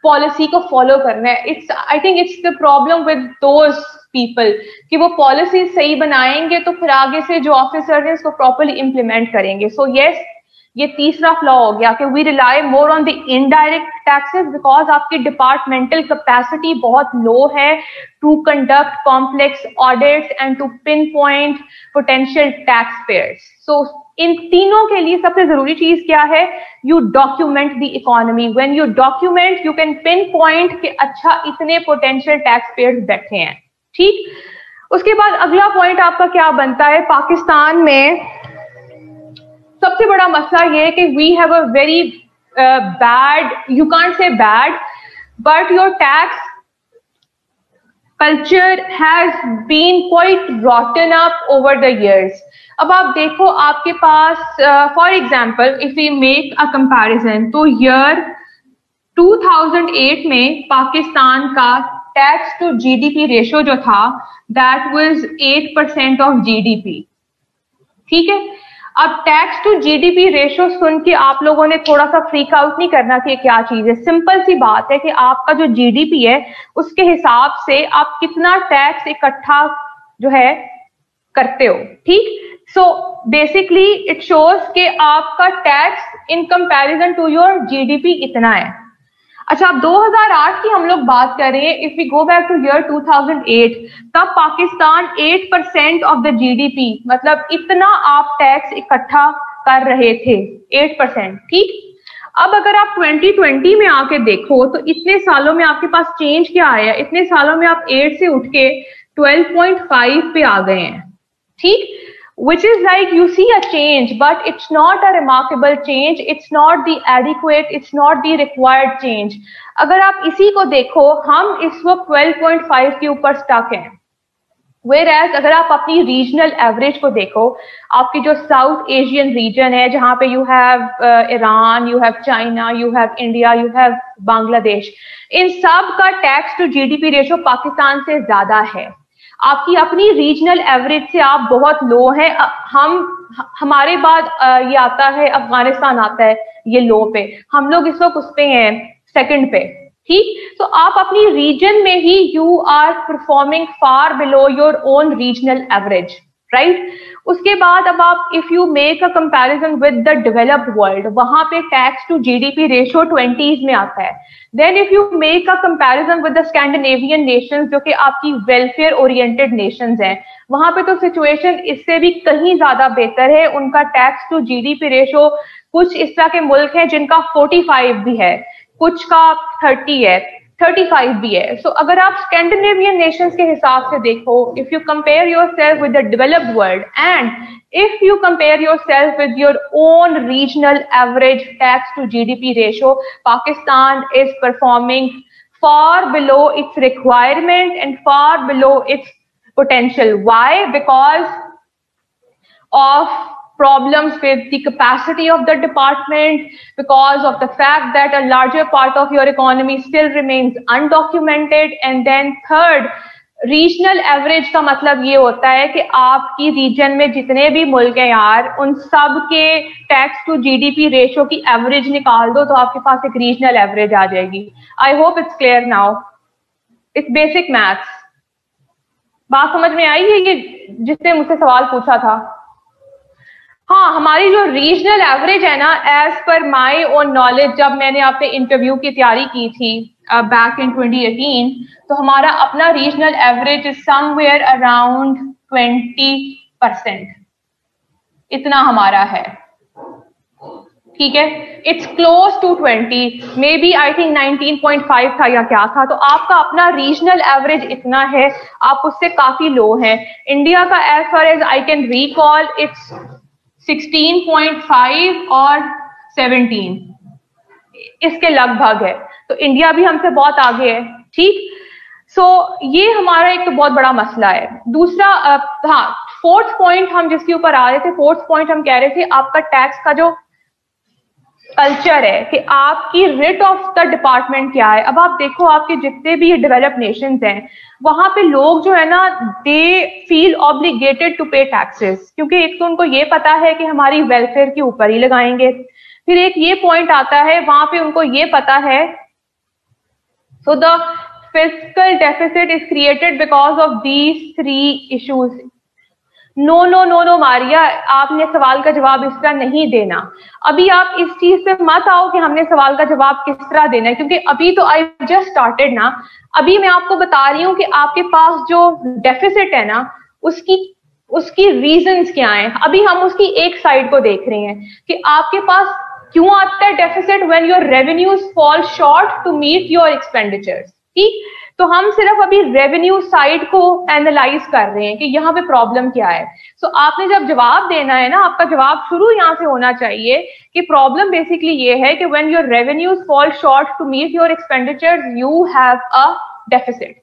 पॉलिसी को फॉलो करना है, I think it's the problem with those people कि वो पॉलिसी सही बनाएंगे तो फिर आगे से जो ऑफिसर हैं इसको प्रॉपरली इम्प्लीमेंट करेंगे। So yes, ये तीसरा फ्लॉ हो गया कि we rely more on the indirect taxes because आपकी डिपार्टमेंटल कैपेसिटी बहुत लो है to conduct complex audits and to pin point potential tax payers. So इन तीनों के लिए सबसे जरूरी चीज क्या है? You document the economy. When you document you can pin point कि अच्छा इतने पोटेंशियल टैक्स पेयर्स बैठे हैं। ठीक, उसके बाद अगला पॉइंट आपका क्या बनता है? पाकिस्तान में सबसे बड़ा मसला ये है कि we have a very bad, you can't say bad, but your tax culture has been quite rotten up over the years. अब आप देखो आपके पास for example if we make a comparison, तो ईयर 2008 में पाकिस्तान का टैक्स टू जीडीपी रेशियो जो था दैट वाज 8% ऑफ जीडीपी। ठीक है, अब टैक्स टू जीडीपी रेशियो सुन के आप लोगों ने थोड़ा सा फ्रीक आउट नहीं करना कि क्या चीज है। सिंपल सी बात है कि आपका जो जीडीपी है उसके हिसाब से आप कितना टैक्स इकट्ठा जो है करते हो। ठीक, सो बेसिकली इट शोज कि आपका tax in comparison to your GDP इतना है। अच्छा, अब 2008 की हम लोग बात करें, if we go back to year 2008, तब पाकिस्तान 8% ऑफ द जीडीपी, मतलब इतना आप टैक्स इकट्ठा कर रहे थे, 8%। ठीक, अब अगर आप 2020 में आके देखो तो इतने सालों में आपके पास चेंज क्या आया? इतने सालों में आप 8 से उठ के 12.5 पे आ गए हैं। ठीक, which is like you see a change, but it's not a remarkable change, it's not the adequate, it's not the required change. अगर आप इसी को देखो, हम इस वक्त 12.5 के ऊपर स्टक हैं, whereas अगर आप अपनी रीजनल एवरेज को देखो, आपकी जो साउथ एशियन रीजन है जहां पे you have Iran, you have China, you have India, you have Bangladesh, इन सब का tax to GDP ratio Pakistan से ज्यादा है। आपकी अपनी रीजनल एवरेज से आप बहुत लो हैं। हमारे बाद ये आता है, अफगानिस्तान आता है ये लो पे, हम लोग इस वक्त उस पे हैं सेकंड पे। ठीक, तो आप अपनी रीजन में ही you are performing far below your own regional average, right. उसके बाद अब आप if you make a comparison with the developed world, वहां पे tax to GDP ratio 20s में आता है. Then if you make a comparison with the Scandinavian nations, जो कि आपकी वेलफेयर ओरिएंटेड नेशंस हैं, वहां पे तो सिचुएशन इससे भी कहीं ज्यादा बेहतर है. उनका टैक्स टू जीडीपी रेशियो, कुछ इस तरह के मुल्क हैं जिनका 45 भी है, कुछ का 30 है, 35 भी है. सो अगर आप स्कैंडिनेवियन नेशंस के हिसाब से देखो, if you compare yourself with the developed world and if you compare yourself with your own regional average tax to GDP ratio, Pakistan is performing far below its requirement and far below its potential. Why? Because of problems with the capacity of the department, because of the fact that a larger part of your economy still remains undocumented, and then third, regional average का मतलब ये होता है कि आपकी रीजन में जितने भी मुल्क हैं यार, उन सब के टैक्स टू जीडीपी रेशियो की एवरेज निकाल दो तो आपके पास एक रीजनल एवरेज आ जाएगी. आई hope it's clear now. It's basic maths. बात समझ में आई है ये जिसने मुझसे सवाल पूछा था? हाँ, हमारी जो रीजनल एवरेज है ना, as per my own knowledge, जब मैंने अपने इंटरव्यू की तैयारी की थी बैक इन 2018, तो हमारा अपना regional average is somewhere around 20%. इतना हमारा है. ठीक है, it's close to 20, maybe I think 19.5 था या क्या था. तो आपका अपना रीजनल एवरेज इतना है, आप उससे काफी लो हैं. इंडिया का as far as I can recall it's 16.5 और 17 इसके लगभग है. तो इंडिया भी हमसे बहुत आगे है. ठीक, सो ये हमारा एक तो बहुत बड़ा मसला है. दूसरा, हाँ, फोर्थ पॉइंट हम जिसके ऊपर आ रहे थे, फोर्थ पॉइंट हम कह रहे थे आपका टैक्स का जो कल्चर है कि आपकी रिट ऑफ द डिपार्टमेंट क्या है. अब आप देखो, आपके जितने भी डेवलप्ड नेशंस हैं, वहां पे लोग जो है ना, दे फील ऑब्लिगेटेड टू पे टैक्सेस, क्योंकि एक तो उनको ये पता है कि हमारी वेलफेयर के ऊपर ही लगाएंगे. फिर एक ये पॉइंट आता है, वहां पे उनको ये पता है, so the fiscal deficit is created because of these 3 issues. No no no no Maria, आपने सवाल का जवाब इस तरह नहीं देना. अभी आप इस चीज पे मत आओ कि हमने सवाल का जवाब किस तरह देना है, क्योंकि अभी तो आई जस्ट स्टार्टेड ना. अभी मैं आपको बता रही हूँ कि आपके पास जो डेफिसिट है ना, उसकी रीजंस क्या हैं. अभी हम उसकी एक साइड को देख रहे हैं कि आपके पास क्यों आता है deficit, when your revenues fall short to meet your expenditures. ठीक, तो हम सिर्फ अभी रेवेन्यू साइड को एनालाइज कर रहे हैं कि यहाँ पे प्रॉब्लम क्या है. सो आपने जब जवाब देना है ना, आपका जवाब शुरू यहाँ से होना चाहिए कि प्रॉब्लम बेसिकली ये है कि when your revenues fall short to meet your expenditures, you have a deficit.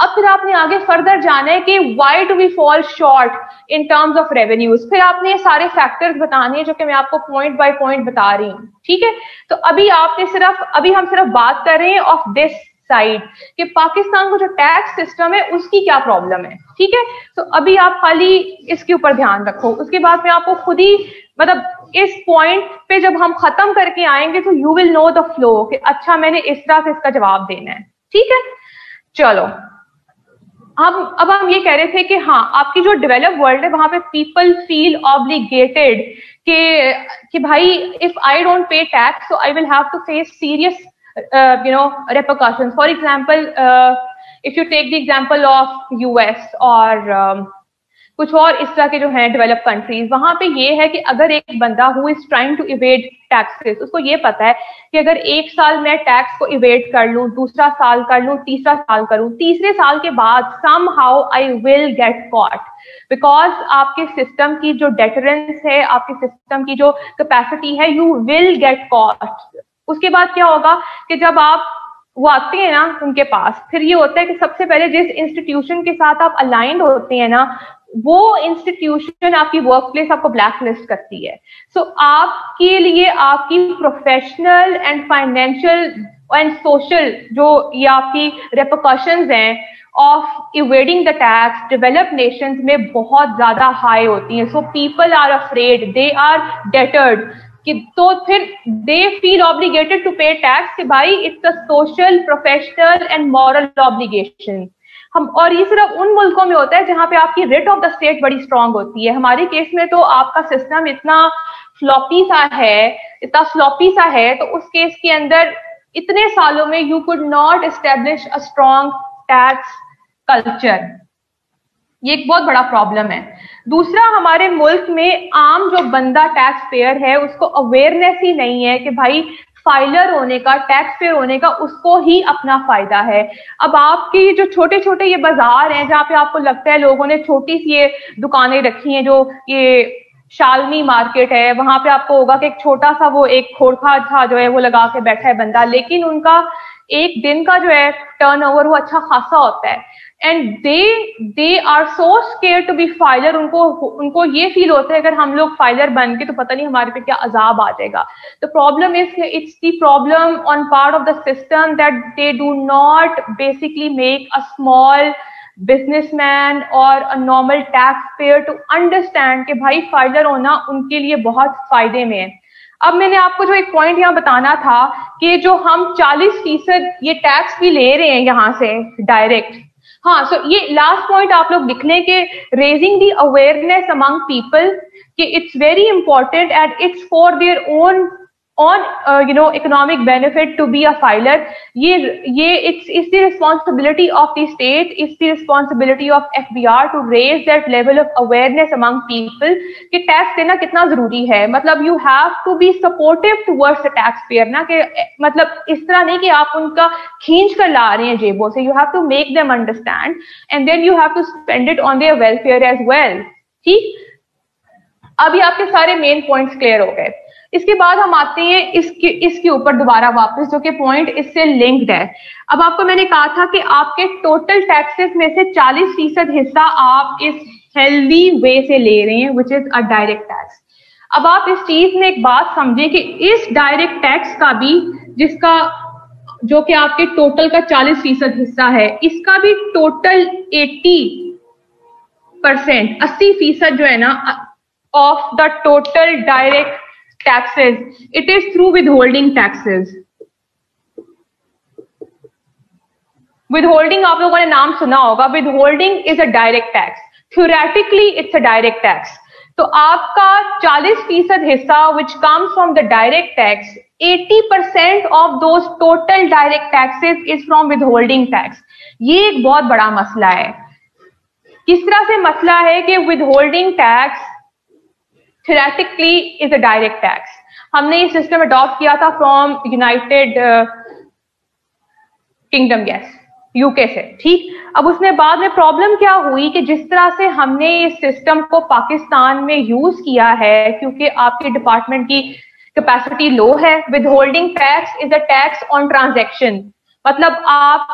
अब फिर आपने आगे फर्दर जाना है कि why do we fall short in terms of revenues. फिर आपने ये सारे फैक्टर्स बताने हैं जो कि मैं आपको पॉइंट बाय पॉइंट बता रही हूँ. ठीक है, तो अभी हम सिर्फ बात कर रहे हैं ऑफ दिस साइड कि पाकिस्तान को जो टैक्स सिस्टम है उसकी क्या प्रॉब्लम है. ठीक है, तो अभी आप खाली इसके ऊपर ध्यान रखो. उसके बाद मैं आपको खुद ही, मतलब इस पॉइंट पे जब हम खत्म करके आएंगे तो you will know the flow कि अच्छा मैंने इस तरह से इसका जवाब देना है. ठीक है, चलो. अब हम ये कह रहे थे कि हाँ, आपकी जो डेवलप वर्ल्ड है वहां पे पीपल फील ऑब्लिगेटेड कि भाई if I don't pay tax so I will have to face serious repercussions. For example, if you take the example of US और कुछ और इस तरह के जो हैं डेवलप कंट्रीज, वहां पे ये है कि अगर एक बंदा who is trying to evade taxes, उसको ये पता है कि अगर एक साल मैं टैक्स को इवेड कर लूं, दूसरा साल कर लूं, तीसरा साल करूं, तीसरे साल के बाद somehow I will get caught, because आपके सिस्टम की जो डेटरेंस है, आपके सिस्टम की जो कैपेसिटी है, यू विल गेट कॉट. उसके बाद क्या होगा कि जब वो आते हैं ना उनके पास, फिर ये होता है कि सबसे पहले जिस इंस्टीट्यूशन के साथ आप अलाइंड होते हैं ना, वो इंस्टीट्यूशन आपकी वर्क प्लेस आपको ब्लैक लिस्ट करती है. सो आपके लिए आपकी professional and financial and social जो ये आपकी रेपरकशंस हैं of evading the tax developed nations में बहुत ज्यादा हाई होती हैं. So people are afraid, they are deterred, कि तो फिर they feel obligated to pay tax कि भाई it's a social, professional and moral obligation. Hmm, और ये सिर्फ उन मुल्कों में होता है जहां पे आपकी रेट ऑफ द स्टेट बड़ी स्ट्रांग होती है। हमारे केस में तो आपका सिस्टम इतना फ्लॉपी सा है, तो उस केस के अंदर इतने सालों में you could not establish a strong tax culture. ये एक बहुत बड़ा प्रॉब्लम है। दूसरा, हमारे मुल्क में आम जो बंदा टैक्स पेयर है उसको अवेयरनेस ही नहीं है कि भाई फाइलर होने का, टैक्स पेयर होने का उसको ही अपना फायदा है। अब आपकी जो छोटे छोटे ये बाजार हैं जहाँ पे आपको लगता है लोगों ने छोटी सी ये दुकानें रखी हैं, जो ये शालनी मार्केट है, वहां पे आपको होगा कि एक छोटा सा वो एक खोखा था जो है वो लगा के बैठा है बंदा, लेकिन उनका एक दिन का जो है टर्नओवर वो अच्छा खासा होता है। And they are so scare to be filer. उनको ये फील होता है अगर हम लोग फाइलर बन के तो पता नहीं हमारे पे क्या अजाब आ जाएगा। The problem is, it's the problem on part of the system that they do not basically make a small businessman और a normal tax payer to understand कि भाई फाइलर होना उनके लिए बहुत फायदे में है। अब मैंने आपको जो एक पॉइंट यहाँ बताना था कि जो हम 40% ये टैक्स भी ले रहे हैं यहाँ से डायरेक्ट, हाँ, सो ये लास्ट पॉइंट आप लोग लिख लें कि raising the awareness among people कि it's very important and it's for their own economic benefit to be a filer. It's the responsibility of the state, it's the responsibility of FBR to raise that level of awareness among people कि टैक्स देना कितना जरूरी है। मतलब you have to be supportive towards the taxpayer, ना कि मतलब इस तरह नहीं कि आप उनका खींच कर ला रहे हैं जेबों से। You have to make them understand and then you have to spend it on their welfare as well। ठीक, अभी आपके सारे मेन पॉइंट्स क्लियर हो गए। इसके बाद हम आते हैं इसके ऊपर दोबारा वापस, जो कि पॉइंट इससे लिंक्ड है। अब आपको मैंने कहा था कि आपके टोटल टैक्सेस में से 40% हिस्सा आप इस हेल्दी वे से ले रहे हैं, which is a direct tax. अब आप इस चीज में एक बात समझें कि इस डायरेक्ट टैक्स का भी, जिसका जो कि आपके टोटल का 40% हिस्सा है, इसका भी टोटल 80% जो है ना of the total direct taxes, it is through withholding taxes। withholding आप लोगों ने नाम सुना होगा। withholding is a direct tax, theoretically it's a direct tax। तो आपका 40% हिस्सा which comes from the direct tax, 80% of those total direct taxes is from withholding tax। ये एक बहुत बड़ा मसला है। किस तरह से मसला है कि withholding tax theoretically is a direct tax। हमने ये सिस्टम अडॉप्ट किया था from United kingdom, yes, UK से। ठीक, अब उसमें बाद में प्रॉब्लम क्या हुई कि जिस तरह से हमने इस सिस्टम को पाकिस्तान में यूज किया है, क्योंकि आपके डिपार्टमेंट की कैपेसिटी लो है। Withholding tax is a tax on transaction, मतलब आप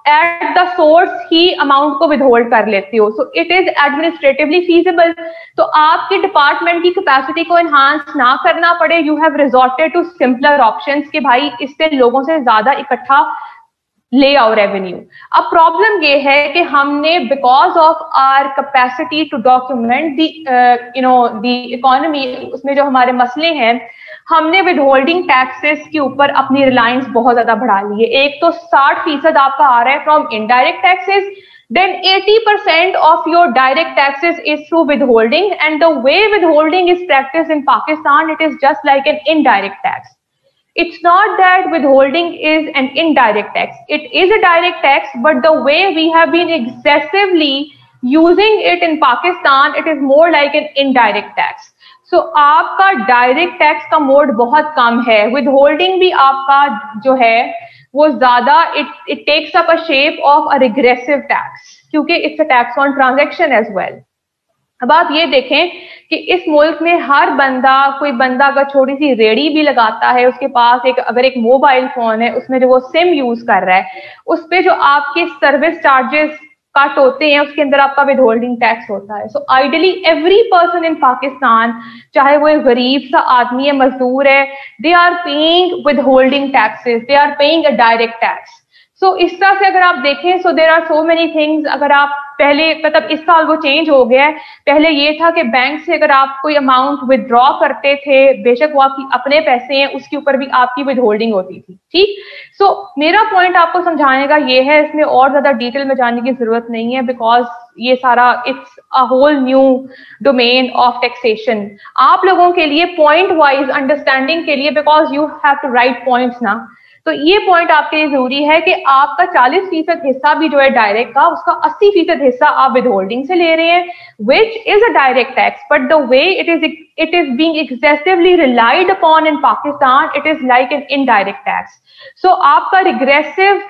at the source he amount को विदहोल्ड कर लेते हो। So it is administratively feasible. तो आपके डिपार्टमेंट की कैपेसिटी को एनहांस ना करना पड़े, you have resorted to simpler options कि भाई इससे लोगों से ज्यादा इकट्ठा ले आओ रेवेन्यू। अब प्रॉब्लम ये है कि हमने because of our capacity to document the economy, उसमें जो हमारे मसले हैं, हमने विदहोल्डिंग टैक्सेस के ऊपर अपनी रिलायंस बहुत ज्यादा बढ़ा ली है। एक तो 60% आपका आ रहा है from indirect taxes, then 80% of your direct taxes is through withholding, and the way withholding is practiced in Pakistan, it is just like an indirect tax. It's not that withholding is an indirect tax. It is a direct tax, but the way we have been excessively using it in Pakistan, it is more like an indirect tax. So आपका डायरेक्ट टैक्स का मोड बहुत कम है, विदहोल्डिंग भी आपका जो है वो ज्यादा, it takes up a shape of a regressive tax, क्योंकि it's a tax on transaction as well. अब आप ये देखें कि इस मुल्क में हर बंदा, कोई बंदा अगर छोटी सी रेडी भी लगाता है, उसके पास अगर एक मोबाइल फोन है, उसमें जो वो सिम यूज कर रहा है, उस पे जो आपके सर्विस चार्जेस कट होते हैं, उसके अंदर आपका विदहोल्डिंग टैक्स होता है। So ideally every person in Pakistan, चाहे वो एक गरीब सा आदमी है, मजदूर है, they are paying withholding taxes, they are paying a direct tax. So इस तरह से अगर आप देखें, so there are so many things. अगर आप पहले मतलब इस साल वो चेंज हो गया है, पहले ये था कि बैंक से अगर आप कोई अमाउंट विदड्रॉ करते थे, बेशक वो आपकी अपने पैसे हैं, उसके ऊपर भी आपकी विद होल्डिंग होती थी, ठीक। सो मेरा पॉइंट आपको समझाने का ये है, इसमें और ज्यादा डिटेल में जाने की जरूरत नहीं है, बिकॉज ये सारा it's a whole new domain of taxation आप लोगों के लिए, पॉइंट वाइज अंडरस्टैंडिंग के लिए, because you have to write points ना। तो ये पॉइंट आपके लिए जरूरी है कि आपका 40% हिस्सा भी जो है डायरेक्ट का, उसका 80% हिस्सा आप विद होल्डिंग से ले रहे हैं, which is a direct tax, but the way it is being excessively relied upon in Pakistan, it is like an indirect tax. So आपका regressive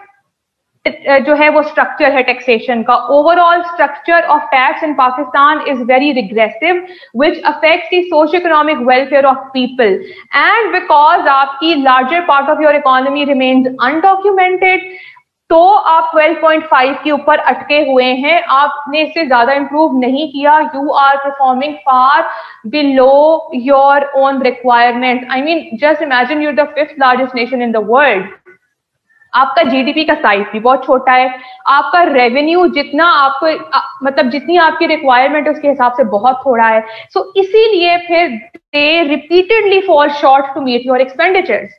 जो है वो स्ट्रक्चर है टैक्सेशन का, overall structure of tax in Pakistan is very regressive, which affects the socio economic welfare of people, and because आपकी larger part of your economy remains undocumented, तो आप 12.5 के ऊपर अटके हुए हैं, आपने इससे ज्यादा इंप्रूव नहीं किया, you are performing far below your own requirement. I mean just imagine you are the 5th largest nation in the world, आपका जीडीपी का साइज भी बहुत छोटा है, आपका रेवेन्यू जितना आपको मतलब जितनी आपकी रिक्वायरमेंट है उसके हिसाब से बहुत थोड़ा है। सो इसीलिए फिर they repeatedly fall short to meet your expenditures.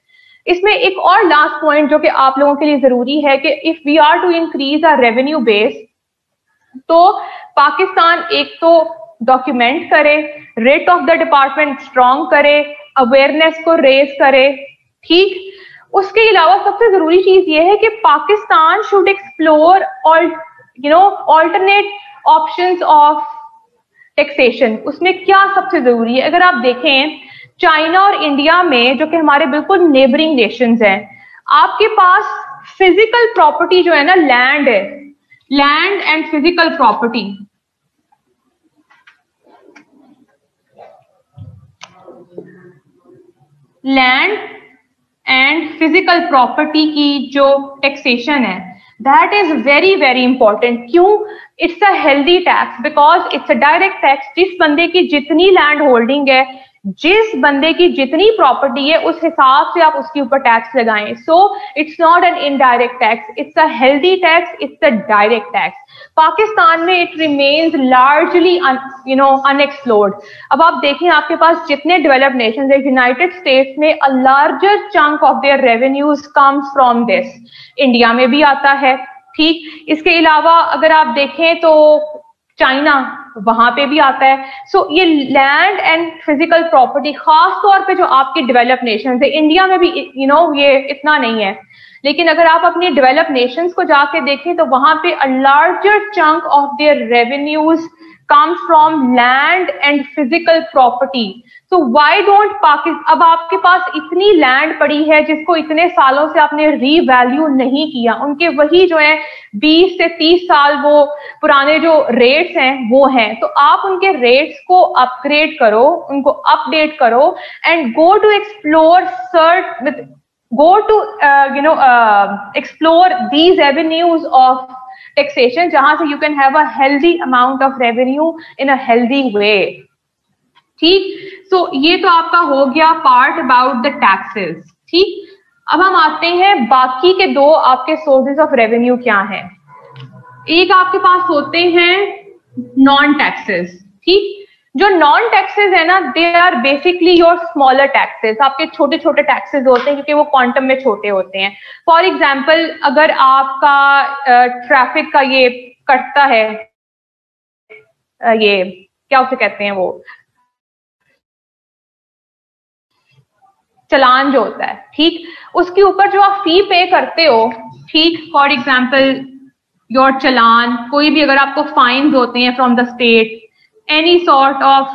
इसमें एक और लास्ट पॉइंट जो कि आप लोगों के लिए जरूरी है कि if we are to increase our revenue base, तो पाकिस्तान एक तो डॉक्यूमेंट करे, rate of the department strong करे, अवेयरनेस को रेज करे, ठीक। उसके अलावा सबसे जरूरी चीज ये है कि Pakistan should explore alternate options of taxation. उसमें क्या सबसे जरूरी है, अगर आप देखें चाइना और इंडिया में, जो कि हमारे बिल्कुल नेबरिंग नेशंस हैं, आपके पास फिजिकल प्रॉपर्टी जो है ना, लैंड है, land and physical property, land and physical property की जो टैक्सेशन है, that is very very important. क्यों? It's a healthy tax, because it's a direct tax. जिस बंदे की जितनी लैंड होल्डिंग है, जिस बंदे की जितनी प्रॉपर्टी है, उस हिसाब से आप उसके ऊपर टैक्स लगाएं। सो it's not an indirect tax, it's a healthy tax, it's a direct tax. Pakistan में इट रिमेन्स लार्जली अनएक्सप्लोर्ड। अब आप देखें, आपके पास जितने डेवलप्ड नेशंस है, यूनाइटेड स्टेट्स में a larger chunk of their revenues comes from this, India में भी आता है, ठीक। इसके अलावा अगर आप देखें तो चाइना, वहां पे भी आता है। सो ये लैंड एंड फिजिकल प्रॉपर्टी, खास तौर पे जो आपकी डेवलप्ड नेशंस है, इंडिया में भी ये इतना नहीं है, लेकिन अगर आप अपनी डेवलप्ड नेशंस को जाके देखें तो वहां पे a larger chunk of their revenues comes from land and physical property. So why don't Pakistan, अब आपके पास इतनी लैंड पड़ी है जिसको इतने सालों से आपने रीवैल्यू नहीं किया, उनके वही जो है 20 से 30 साल वो पुराने जो रेट्स हैं वो हैं, तो आप उनके रेट्स को अपग्रेड करो, उनको अपडेट करो, and go to explore explore these avenues of taxation, जहां से you can have a healthy amount of revenue in a healthy way, ठीक। सो ये तो आपका हो गया पार्ट अबाउट द टैक्सेस, ठीक। अब हम आते हैं बाकी के दो आपके सोर्सेज ऑफ रेवेन्यू क्या हैं। एक आपके पास होते हैं नॉन टैक्सेस, ठीक। जो नॉन टैक्सेस है ना, they are basically your smaller taxes, आपके छोटे छोटे टैक्सेस होते हैं क्योंकि वो क्वांटम में छोटे होते हैं। फॉर एग्जाम्पल, अगर आपका ट्रैफिक का ये कटता है, ये क्या उसे कहते हैं, वो चलान जो होता है, ठीक, उसके ऊपर जो आप फी पे करते हो, ठीक। फॉर एग्जाम्पल योर चलान, कोई भी अगर आपको फाइन्स होते हैं from the state, any sort of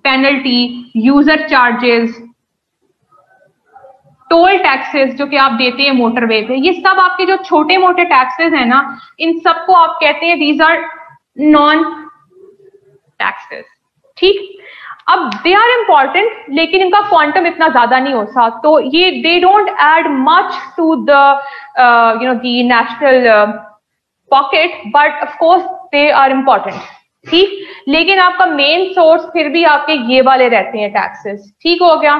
penalty, user charges, toll taxes जो कि आप देते हैं मोटरवे पे, ये सब आपके जो छोटे मोटे टैक्सेस हैं ना, इन सबको आप कहते हैं दीज आर नॉन टैक्सेस, ठीक। अब दे आर इंपॉर्टेंट, लेकिन इनका क्वांटम इतना ज्यादा नहीं होता, तो ये they don't add much to the the national pocket, but of course they are important, ठीक। लेकिन आपका मेन सोर्स फिर भी आपके ये वाले रहते हैं टैक्सेस, ठीक हो गया।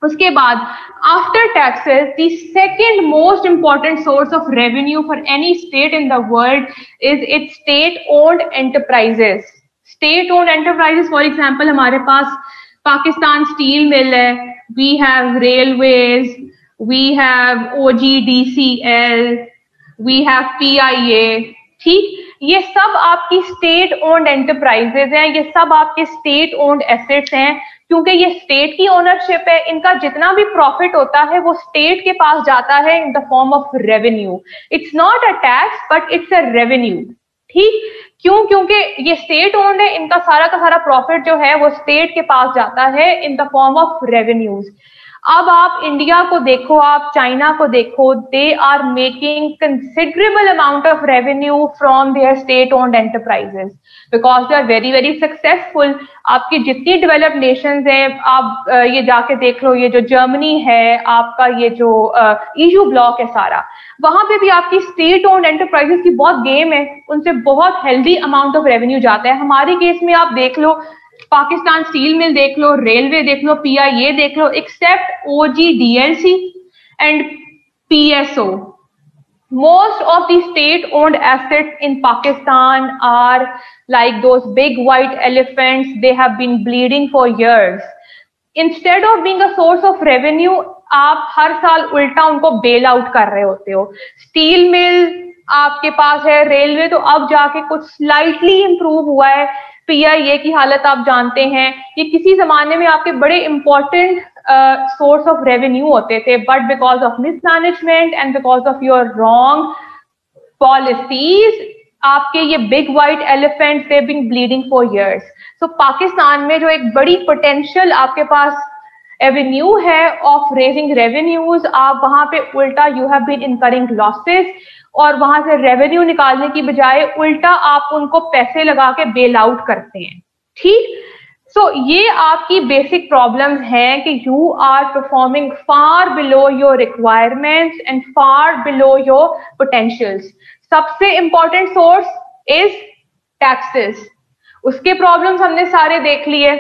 उसके बाद after taxes the second most important source of revenue for any state in the world is its state owned enterprises. State owned enterprises for example हमारे पास पाकिस्तान स्टील मिल है, we have railways, we have OGDCL, we have PIA। ठीक, ये सब आपकी स्टेट ओन्ड एंटरप्राइजेज हैं, ये सब आपके स्टेट ओन्ड एसेट्स हैं, क्योंकि ये स्टेट की ओनरशिप है। इनका जितना भी प्रॉफिट होता है वो स्टेट के पास जाता है in the form of revenue. It's not a tax but it's a revenue. ठीक, क्यों? क्योंकि ये स्टेट ओन्ड है, इनका सारा का सारा प्रॉफिट जो है वो स्टेट के पास जाता है in the form of revenues. अब आप इंडिया को देखो, आप चाइना को देखो, they are making considerable amount of revenue from their state owned enterprises because they are very very successful. आपकी जितनी डेवलप्ड नेशंस हैं, आप ये जाके देख लो, ये जो जर्मनी है, आपका ये जो EU ब्लॉक है सारा, वहां पे भी आपकी स्टेट ओन्ड एंटरप्राइजेस की बहुत गेम है, उनसे बहुत हेल्दी अमाउंट ऑफ रेवेन्यू जाता है। हमारे केस में आप देख लो, पाकिस्तान स्टील मिल देख लो, रेलवे देख लो, PIA देख लो, except OGDLC and PSO, most of the state owned assets in Pakistan are like those big white elephants. They have been bleeding for years. Instead of being a source of revenue, आप हर साल उल्टा उनको बेल आउट कर रहे होते हो। स्टील मिल आपके पास है, रेलवे तो अब जाके कुछ स्लाइटली इंप्रूव हुआ है, PIA की हालत आप जानते हैं, ये किसी जमाने में आपके बड़े इंपॉर्टेंट सोर्स ऑफ रेवेन्यू होते थे, but because of mismanagement and because of your wrong policies, आपके ये big white elephants they been bleeding for years. So Pakistan में जो एक बड़ी पोटेंशियल आपके पास एवेन्यू है ऑफ रेजिंग रेवेन्यूज, आप वहां पे उल्टा you have been incurring losses, और वहां से रेवेन्यू निकालने की बजाय उल्टा आप उनको पैसे लगा के बेल आउट करते हैं। ठीक, सो ये आपकी बेसिक प्रॉब्लम्स हैं कि you are performing far below your requirements and far below your potentials. सबसे इंपॉर्टेंट सोर्स इज टैक्सेस, उसके प्रॉब्लम्स हमने सारे देख लिए।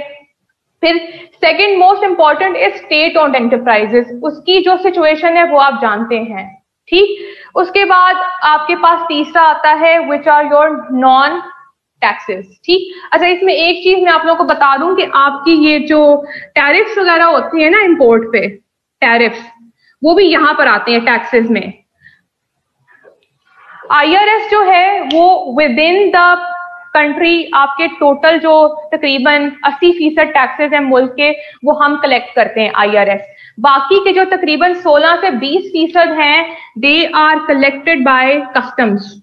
फिर second most important is state owned enterprises, उसकी जो सिचुएशन है वो आप जानते हैं। ठीक, उसके बाद आपके पास तीसरा आता है which are your non taxes. ठीक, अच्छा इसमें एक चीज मैं आप लोगों को बता दूं कि आपकी ये जो टैरिफ्स वगैरह होती है ना इंपोर्ट पे, टैरिफ्स वो भी यहां पर आते हैं टैक्सेस में। IRS जो है वो विद इन द कंट्री आपके टोटल जो तकरीबन 80% टैक्सेस हैं मुल्क के, वो हम कलेक्ट करते हैं IRS। बाकी के जो तकरीबन 16 से 20% हैं, they are collected by customs,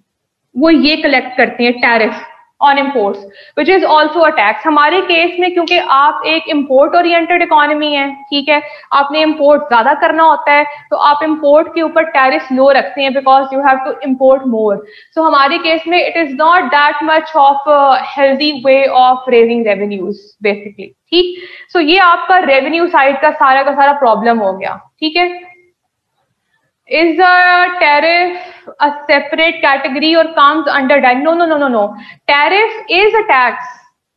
वो ये कलेक्ट करते हैं tariff on imports which is also a tax. हमारे केस में क्योंकि आप एक इम्पोर्ट ओरिएंटेड इकोनॉमी है, ठीक है, आपने इम्पोर्ट ज्यादा करना होता है, तो आप इम्पोर्ट के ऊपर टैरिफ लो रखते हैं because you have to import more. So हमारे केस में it is not that much of healthy way of raising revenues basically. ठीक, सो ये आपका रेवेन्यू साइड का सारा प्रॉब्लम हो गया। ठीक है, is the tariff a separate category or comes under that? No. Tariff is a tax.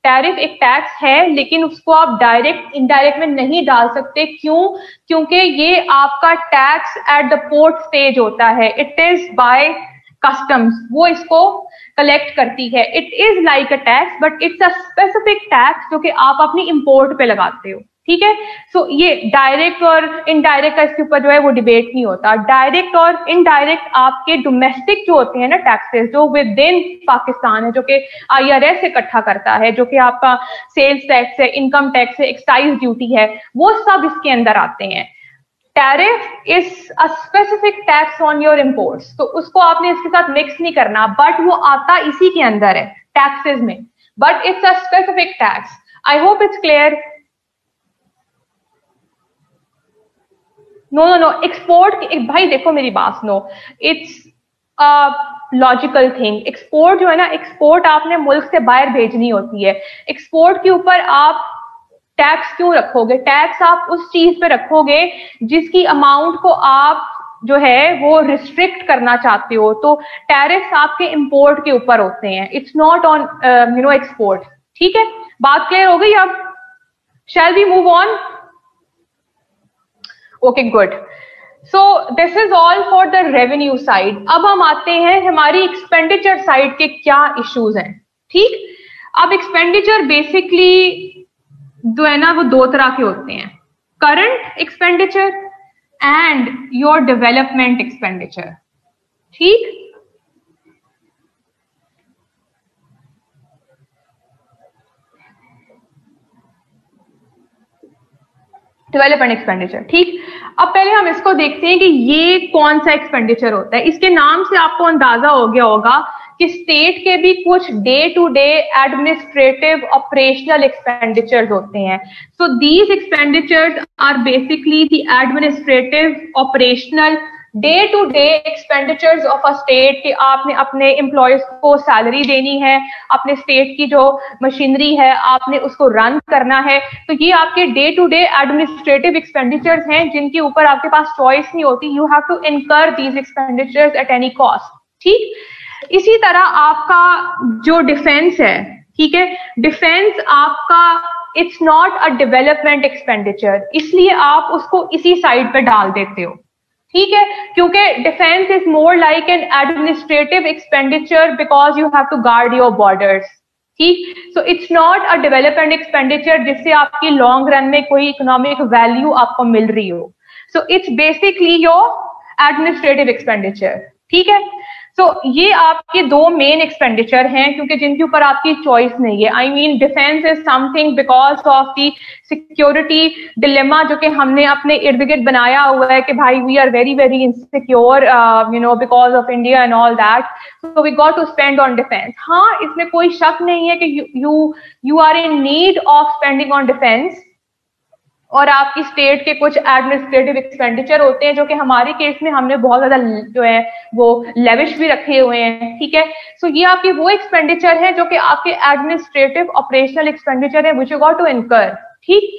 Tariff एक टैक्स है, लेकिन उसको आप डायरेक्ट इनडायरेक्ट में नहीं डाल सकते। क्यों? क्योंकि ये आपका tax at the port stage होता है, इट इज बाय कस्टम्स, वो इसको कलेक्ट करती है। It is like a tax but it's a specific tax जो कि आप अपनी इंपोर्ट पे लगाते हो। ठीक है, सो ये डायरेक्ट और इनडायरेक्ट का इसके ऊपर जो है वो डिबेट नहीं होता। डायरेक्ट और इनडायरेक्ट आपके डोमेस्टिक जो होते हैं ना टैक्सेस, जो विद इन पाकिस्तान है, जो कि IRS इकट्ठा करता है, जो कि आपका सेल्स टैक्स है, इनकम टैक्स है, एक्साइज ड्यूटी है, वो सब इसके अंदर आते हैं। Tariff is a specific tax on your imports, तो उसको आपने इसके साथ मिक्स नहीं करना, बट वो आता इसी के अंदर है टैक्सेस में, but it's a specific tax. I hope it's clear. No export, भाई देखो मेरी बात सुनो, इट्स लॉजिकल थिंग। एक्सपोर्ट जो है ना, एक्सपोर्ट आपने मुल्क से बाहर भेजनी होती है। एक्सपोर्ट के ऊपर आप टैक्स क्यों रखोगे? टैक्स आप उस चीज पे रखोगे जिसकी अमाउंट को आप जो है वो रिस्ट्रिक्ट करना चाहते हो, तो टैरिफ्स आपके इंपोर्ट के ऊपर होते हैं, इट्स नॉट ऑन एक्सपोर्ट। ठीक है, बात क्लियर हो गई? अब shall we move on? Okay good. So this is all for the revenue side. अब हम आते हैं हमारी एक्सपेंडिचर साइड के क्या इश्यूज हैं। ठीक, अब एक्सपेंडिचर बेसिकली जो है ना वो दो तरह के होते हैं, current expenditure and your development expenditure. ठीक, डेवलपमेंट एक्सपेंडिचर। ठीक, अब पहले हम इसको देखते हैं कि ये कौन सा एक्सपेंडिचर होता है। इसके नाम से आपको अंदाजा हो गया होगा कि स्टेट के भी कुछ day to day administrative operational expenditures होते हैं। So these expenditures are basically the administrative operational day to day expenditures of a state, कि आपने अपने एम्प्लॉयज को सैलरी देनी है, अपने स्टेट की जो मशीनरी है आपने उसको रन करना है। तो ये आपके day to day administrative expenditures हैं जिनके ऊपर आपके पास चॉइस नहीं होती, you have to incur these expenditures at any cost. ठीक, इसी तरह आपका जो डिफेंस है, ठीक है, डिफेंस आपका it's not a development expenditure, इसलिए आप उसको इसी साइड पे डाल देते हो। ठीक है, क्योंकि defence is more like an administrative expenditure because you have to guard your borders. ठीक, so it's not a development expenditure जिससे आपकी लॉन्ग रन में कोई इकोनॉमिक वैल्यू आपको मिल रही हो। So it's basically your administrative expenditure. ठीक है, तो ये आपके दो मेन एक्सपेंडिचर हैं क्योंकि जिनके ऊपर आपकी चॉइस नहीं है। I mean defence is something because of the security dilemma जो कि हमने अपने इर्द गिर्द बनाया हुआ है कि भाई we are very very insecure you know because of India and all that, so we got to spend on defence. हाँ, इसमें कोई शक नहीं है कि you are in need of spending on defence, और आपकी स्टेट के कुछ एडमिनिस्ट्रेटिव एक्सपेंडिचर होते हैं जो कि हमारे केस में हमने बहुत ज्यादा जो है वो लेविश भी रखे हुए हैं। ठीक है, सो ये आपके वो एक्सपेंडिचर है जो कि आपके एडमिनिस्ट्रेटिव ऑपरेशनल एक्सपेंडिचर है which you got to incur. ठीक,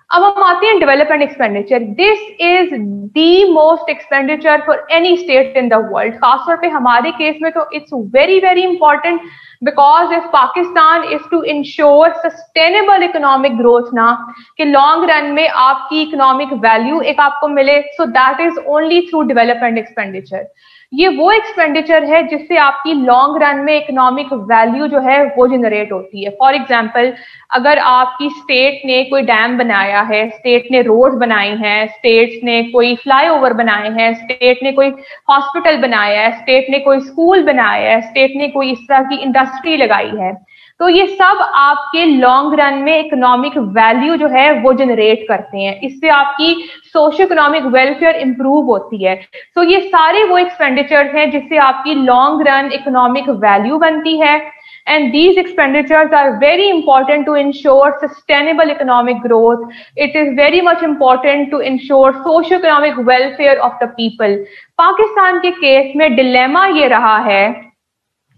अब हम आते हैं development expenditure. This is the most expenditure for any state in the world. खासतौर पे हमारे केस में तो it's very very important because if Pakistan is to ensure sustainable economic growth ना, कि लॉन्ग रन में आपकी इकोनॉमिक वैल्यू एक आपको मिले, so that is only through development expenditure. ये वो एक्सपेंडिचर है जिससे आपकी लॉन्ग रन में इकोनॉमिक वैल्यू जो है वो जनरेट होती है। फॉर एग्जाम्पल, अगर आपकी स्टेट ने कोई डैम बनाया है, स्टेट ने रोड बनाई हैं, स्टेट ने कोई फ्लाईओवर बनाए हैं, स्टेट ने कोई हॉस्पिटल बनाया है, स्टेट ने कोई स्कूल बनाया है, स्टेट ने कोई इस तरह की इंडस्ट्री लगाई है, तो ये सब आपके लॉन्ग रन में इकोनॉमिक वैल्यू जो है वो जनरेट करते हैं। इससे आपकी सोशो इकोनॉमिक वेलफेयर इंप्रूव होती है। तो ये सारे वो एक्सपेंडिचर्स हैं जिससे आपकी लॉन्ग रन इकोनॉमिक वैल्यू बनती है। And these expenditures are very important to ensure sustainable economic growth. It is very much important to ensure socio-economic welfare of the people. Pakistan के केस में डिलेमा ये रहा है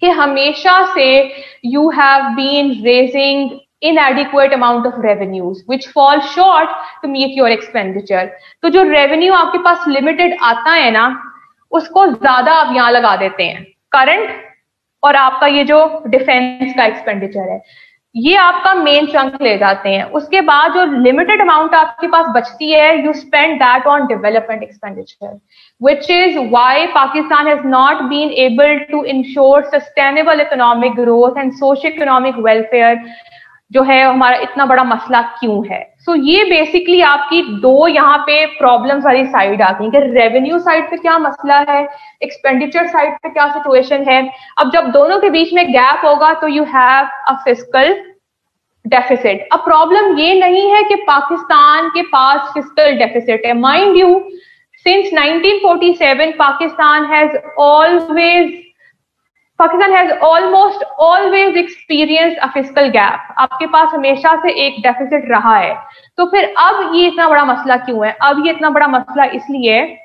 कि हमेशा से you have been raising inadequate amount of revenues which fall short to meet your expenditure. तो जो revenue आपके पास limited आता है ना, उसको ज्यादा आप यहाँ लगा देते हैं, करंट और आपका ये जो डिफेंस का एक्सपेंडिचर है ये आपका मेन चंक ले जाते हैं। उसके बाद जो लिमिटेड अमाउंट आपके पास बचती है, you spend that on development expenditure, which is why Pakistan has not been able to ensure sustainable economic growth and social economic welfare जो है हमारा इतना बड़ा मसला क्यों है। सो ये बेसिकली आपकी दो यहाँ पे प्रॉब्लम्स वाली साइड आती है कि रेवेन्यू साइड पे क्या मसला है, एक्सपेंडिचर साइड पे क्या सिचुएशन है। अब जब दोनों के बीच में गैप होगा तो you have a fiscal deficit. अब प्रॉब्लम ये नहीं है कि पाकिस्तान के पास फिस्कल डेफिसिट है, mind you since 1947 Pakistan has almost always experienced a fiscal gap. आपके पास हमेशा से एक डेफिसिट रहा है। तो फिर अब ये इतना बड़ा मसला क्यों है? अब ये इतना बड़ा मसला इसलिए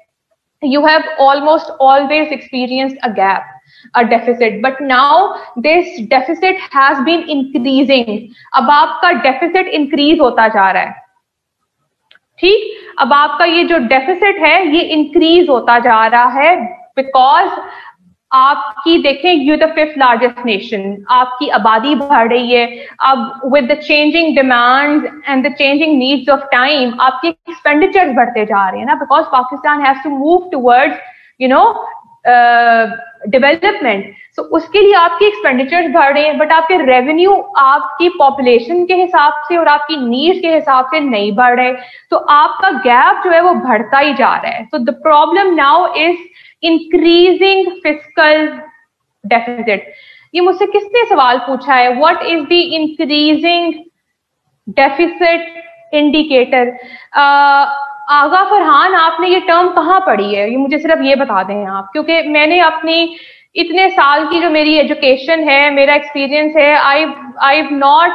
you have almost always experienced a gap, a deficit, but now this deficit has been increasing. अब आपका deficit increase होता जा रहा है। ठीक, अब आपका ये जो deficit है ये increase होता जा रहा है because आपकी देखें, you the 5th largest nation, आपकी आबादी बढ़ रही है, अब with the changing demands and the changing needs of time आपके एक्सपेंडिचर्स बढ़ते जा रहे हैं ना, because Pakistan has to move towards you know development. So उसके लिए आपके एक्सपेंडिचर्स बढ़ रहे हैं, बट आपके रेवेन्यू आपकी पॉपुलेशन के हिसाब से और आपकी नीड्स के हिसाब से नहीं बढ़ रहे, तो आपका गैप जो है वो बढ़ता ही जा रहा है। So the problem now is increasing fiscal deficit. ये मुझसे किसने सवाल पूछा है, what is the increasing deficit indicator? Agha Farhan, आपने ये टर्म कहाँ पढ़ी है? ये मुझे सिर्फ ये बता दें आप, क्योंकि मैंने अपनी इतने साल की जो मेरी एजुकेशन है, मेरा एक्सपीरियंस है, I not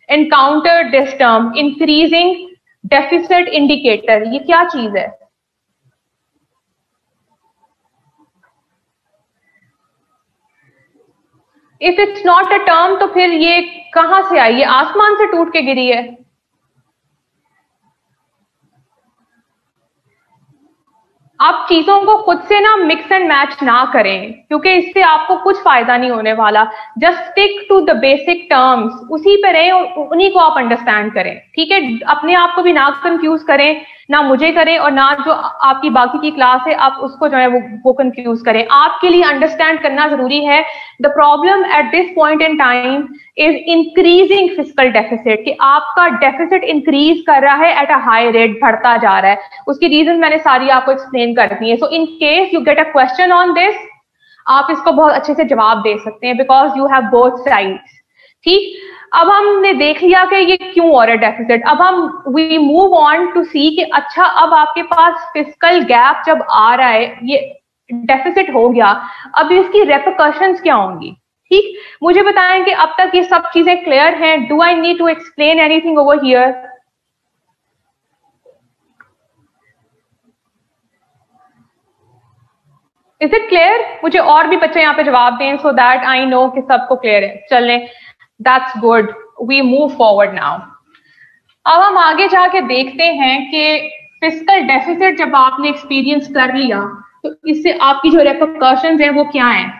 encountered this term increasing deficit indicator. ये क्या चीज है? If it's not a term तो फिर ये कहां से आई? ये आसमान से टूट के गिरी है? आप चीजों को खुद से ना मिक्स एंड मैच ना करें, क्योंकि इससे आपको कुछ फायदा नहीं होने वाला। Just stick to the basic terms, उसी पे रहें और उन्हीं को आप अंडरस्टैंड करें, ठीक है? अपने आप को भी ना कंफ्यूज करें, ना मुझे करें और ना जो आपकी बाकी की क्लास है आप उसको जो है वो कंफ्यूज करें। आपके लिए अंडरस्टैंड करना जरूरी है। The problem at this point in time is increasing fiscal deficit, कि आपका डेफिसिट इंक्रीज कर रहा है एट अ हाई रेट, बढ़ता जा रहा है। उसकी रीजन मैंने सारी आपको एक्सप्लेन कर दी है। So in case you get a question on this, आप इसको बहुत अच्छे से जवाब दे सकते हैं, because you have both sides. ठीक, अब हमने देख लिया कि ये क्यों हो रहा है डेफिसिट। अब हम we move on to see कि अच्छा, अब आपके पास फिस्कल गैप जब आ रहा है, ये डेफिसिट हो गया, अब इसकी रेपरकशंस क्या होंगी? ठीक, मुझे बताएं कि अब तक ये सब चीजें क्लियर हैं? Do I need to explain anything over here? Is it clear? मुझे और भी बच्चे यहाँ पे जवाब दें सो दैट आई नो कि सबको क्लियर है। चलें, that's good, we move forward now. अब हम आगे जाके देखते हैं कि फिस्कल डेफिसिट जब आपने एक्सपीरियंस कर लिया तो इससे आपकी जो रेपरकशंस हैं वो क्या हैं।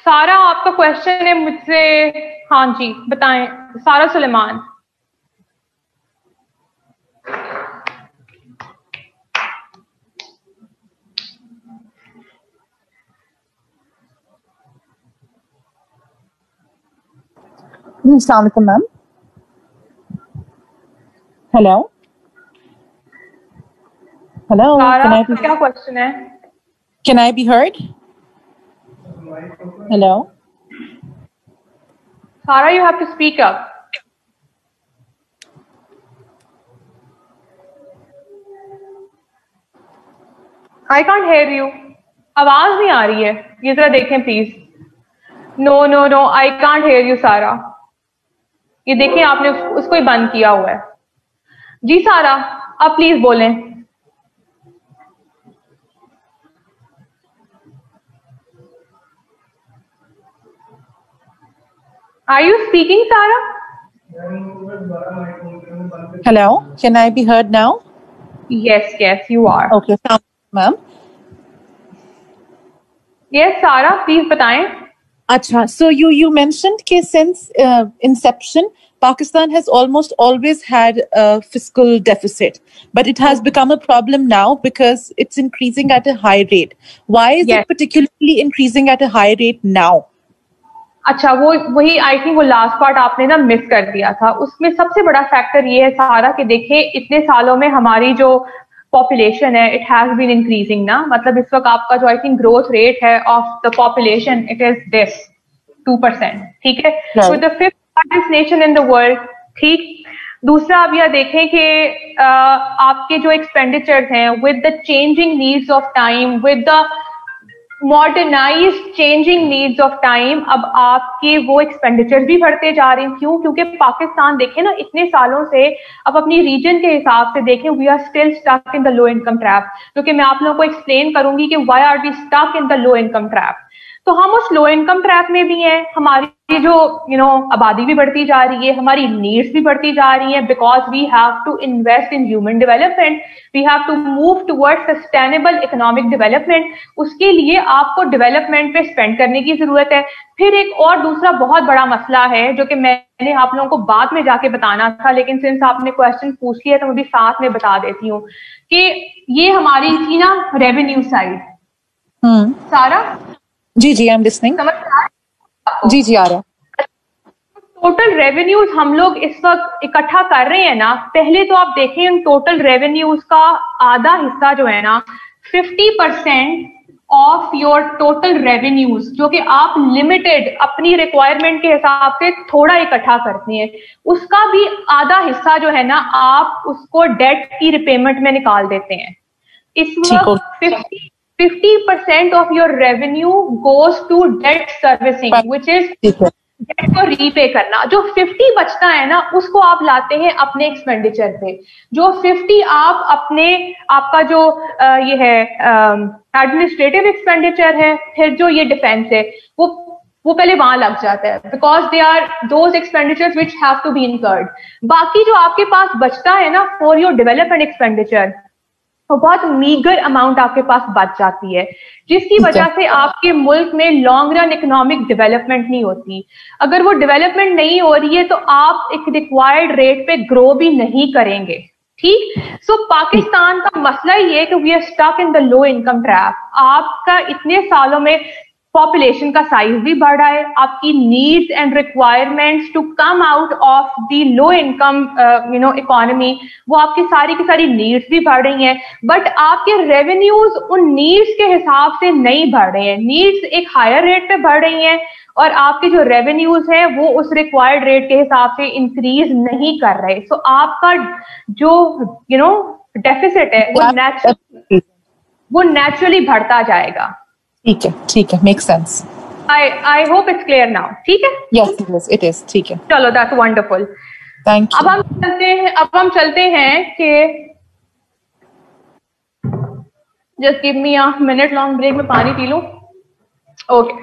सारा, आपका क्वेश्चन है मुझसे? हाँ जी, बताएं, सारा सुलेमान। अस्सलाम वालेकुम मैम। हेलो हेलो, सारा, क्या क्वेश्चन है? Can I be heard? Hello Sara, you have to speak up. I can't hear you, आवाज नहीं आ रही है। ये जरा देखें please. No no no, I can't hear you Sara. ये देखें, आपने उसको ही बंद किया हुआ है। जी सारा, अब प्लीज बोलें। Are you speaking Sara? Hello, can I be heard now? Yes yes, you are. Okay ma'am. Yes Sara, please बताएं। अच्छा, so you mentioned कि since inception Pakistan has almost always had a fiscal deficit, but it has become a problem now because it's increasing at a high rate. Why is it particularly increasing at a high rate now? अच्छा, वो वही आई थिंक वो लास्ट पार्ट आपने ना मिस कर दिया था। उसमें सबसे बड़ा फैक्टर ये है सारा कि देखिए, इतने सालों में हमारी जो पॉपुलेशन है इट हैज बीन इंक्रीजिंग ना, मतलब इस वक्त आपका जो आई थिंक ग्रोथ रेट है of the population it is this 2%, ठीक है, with the 5th largest nation in the world. ठीक, दूसरा आप यह देखें कि आपके जो एक्सपेंडिचर्स हैं with the changing needs of time, with the modernised changing needs of time, अब आपके वो एक्सपेंडिचर भी बढ़ते जा रहे हैं। क्यों? क्योंकि पाकिस्तान देखें ना, इतने सालों से अब अपनी रीजन के हिसाब से देखें, we are still stuck in the low income trap, क्योंकि मैं आप लोगों को एक्सप्लेन करूंगी कि why are we stuck in the low income trap. तो हम उस लो इनकम ट्रैप में भी हैं, हमारी जो आबादी भी बढ़ती जा रही है, हमारी नीड्स भी बढ़ती जा रही हैं, because we have to invest in human development, we have to move towards sustainable economic development. उसके लिए आपको डेवलपमेंट पे स्पेंड करने की जरूरत है। फिर एक और दूसरा बहुत बड़ा मसला है जो कि मैंने आप लोगों को बाद में जाके बताना था, लेकिन सिंस आपने क्वेश्चन पूछ लिया तो मैं भी साथ में बता देती हूँ कि ये हमारी थी ना रेवेन्यू साइड। सारा जी आई एम लिसनिंग। समझ आ रहा? जी आ रहा। टोटल रेवेन्यूज हम लोग इस वक्त इकट्ठा कर रहे हैं ना, पहले तो आप देखें उन टोटल रेवेन्यूज का आधा हिस्सा जो है ना 50% ऑफ योर टोटल रेवेन्यूज, जो कि आप लिमिटेड अपनी रिक्वायरमेंट के हिसाब से थोड़ा इकट्ठा करते हैं, उसका भी आधा हिस्सा जो है ना आप उसको डेट की रिपेमेंट में निकाल देते हैं। इस वक्त 50% of your revenue goes to debt servicing, which is debt को रीपे करना। जो 50 बचता है ना उसको आप लाते हैं अपने एक्सपेंडिचर पे। जो 50 आप अपने आपका जो ये है एडमिनिस्ट्रेटिव एक्सपेंडिचर है, फिर जो ये डिफेंस है वो पहले वहां लग जाता है, because they are those expenditures which have to be incurred. बाकी जो आपके पास बचता है ना फॉर योर डेवलपमेंट एक्सपेंडिचर, तो बहुत मीगर अमाउंट आपके पास बच जाती है, जिसकी वजह से आपके मुल्क में लॉन्ग रन इकोनॉमिक डेवलपमेंट नहीं होती। अगर वो डेवलपमेंट नहीं हो रही है तो आप एक रिक्वायर्ड रेट पे ग्रो भी नहीं करेंगे। ठीक, सो पाकिस्तान का मसला ये है कि we are stuck in the low income trap. आपका इतने सालों में पॉपुलेशन का साइज भी बढ़ रहा है, आपकी needs and requirements to come out of the low income economy, वो आपकी सारी की सारी नीड्स भी बढ़ रही हैं, बट आपके रेवेन्यूज उन नीड्स के हिसाब से नहीं बढ़ रहे हैं। नीड्स एक हायर रेट पे बढ़ रही हैं और आपके जो रेवेन्यूज हैं वो उस रिक्वायर्ड रेट के हिसाब से इंक्रीज नहीं कर रहे। सो आपका जो डेफिसिट है वो नेचुरली बढ़ता जाएगा। ठीक है, make sense. I hope it's clear now. ठीक है? Yes, it is. ठीक है। चलो, that's wonderful. Thank you. अब हम चलते हैं कि just give me a minute long break, में पानी पी लूं। Okay.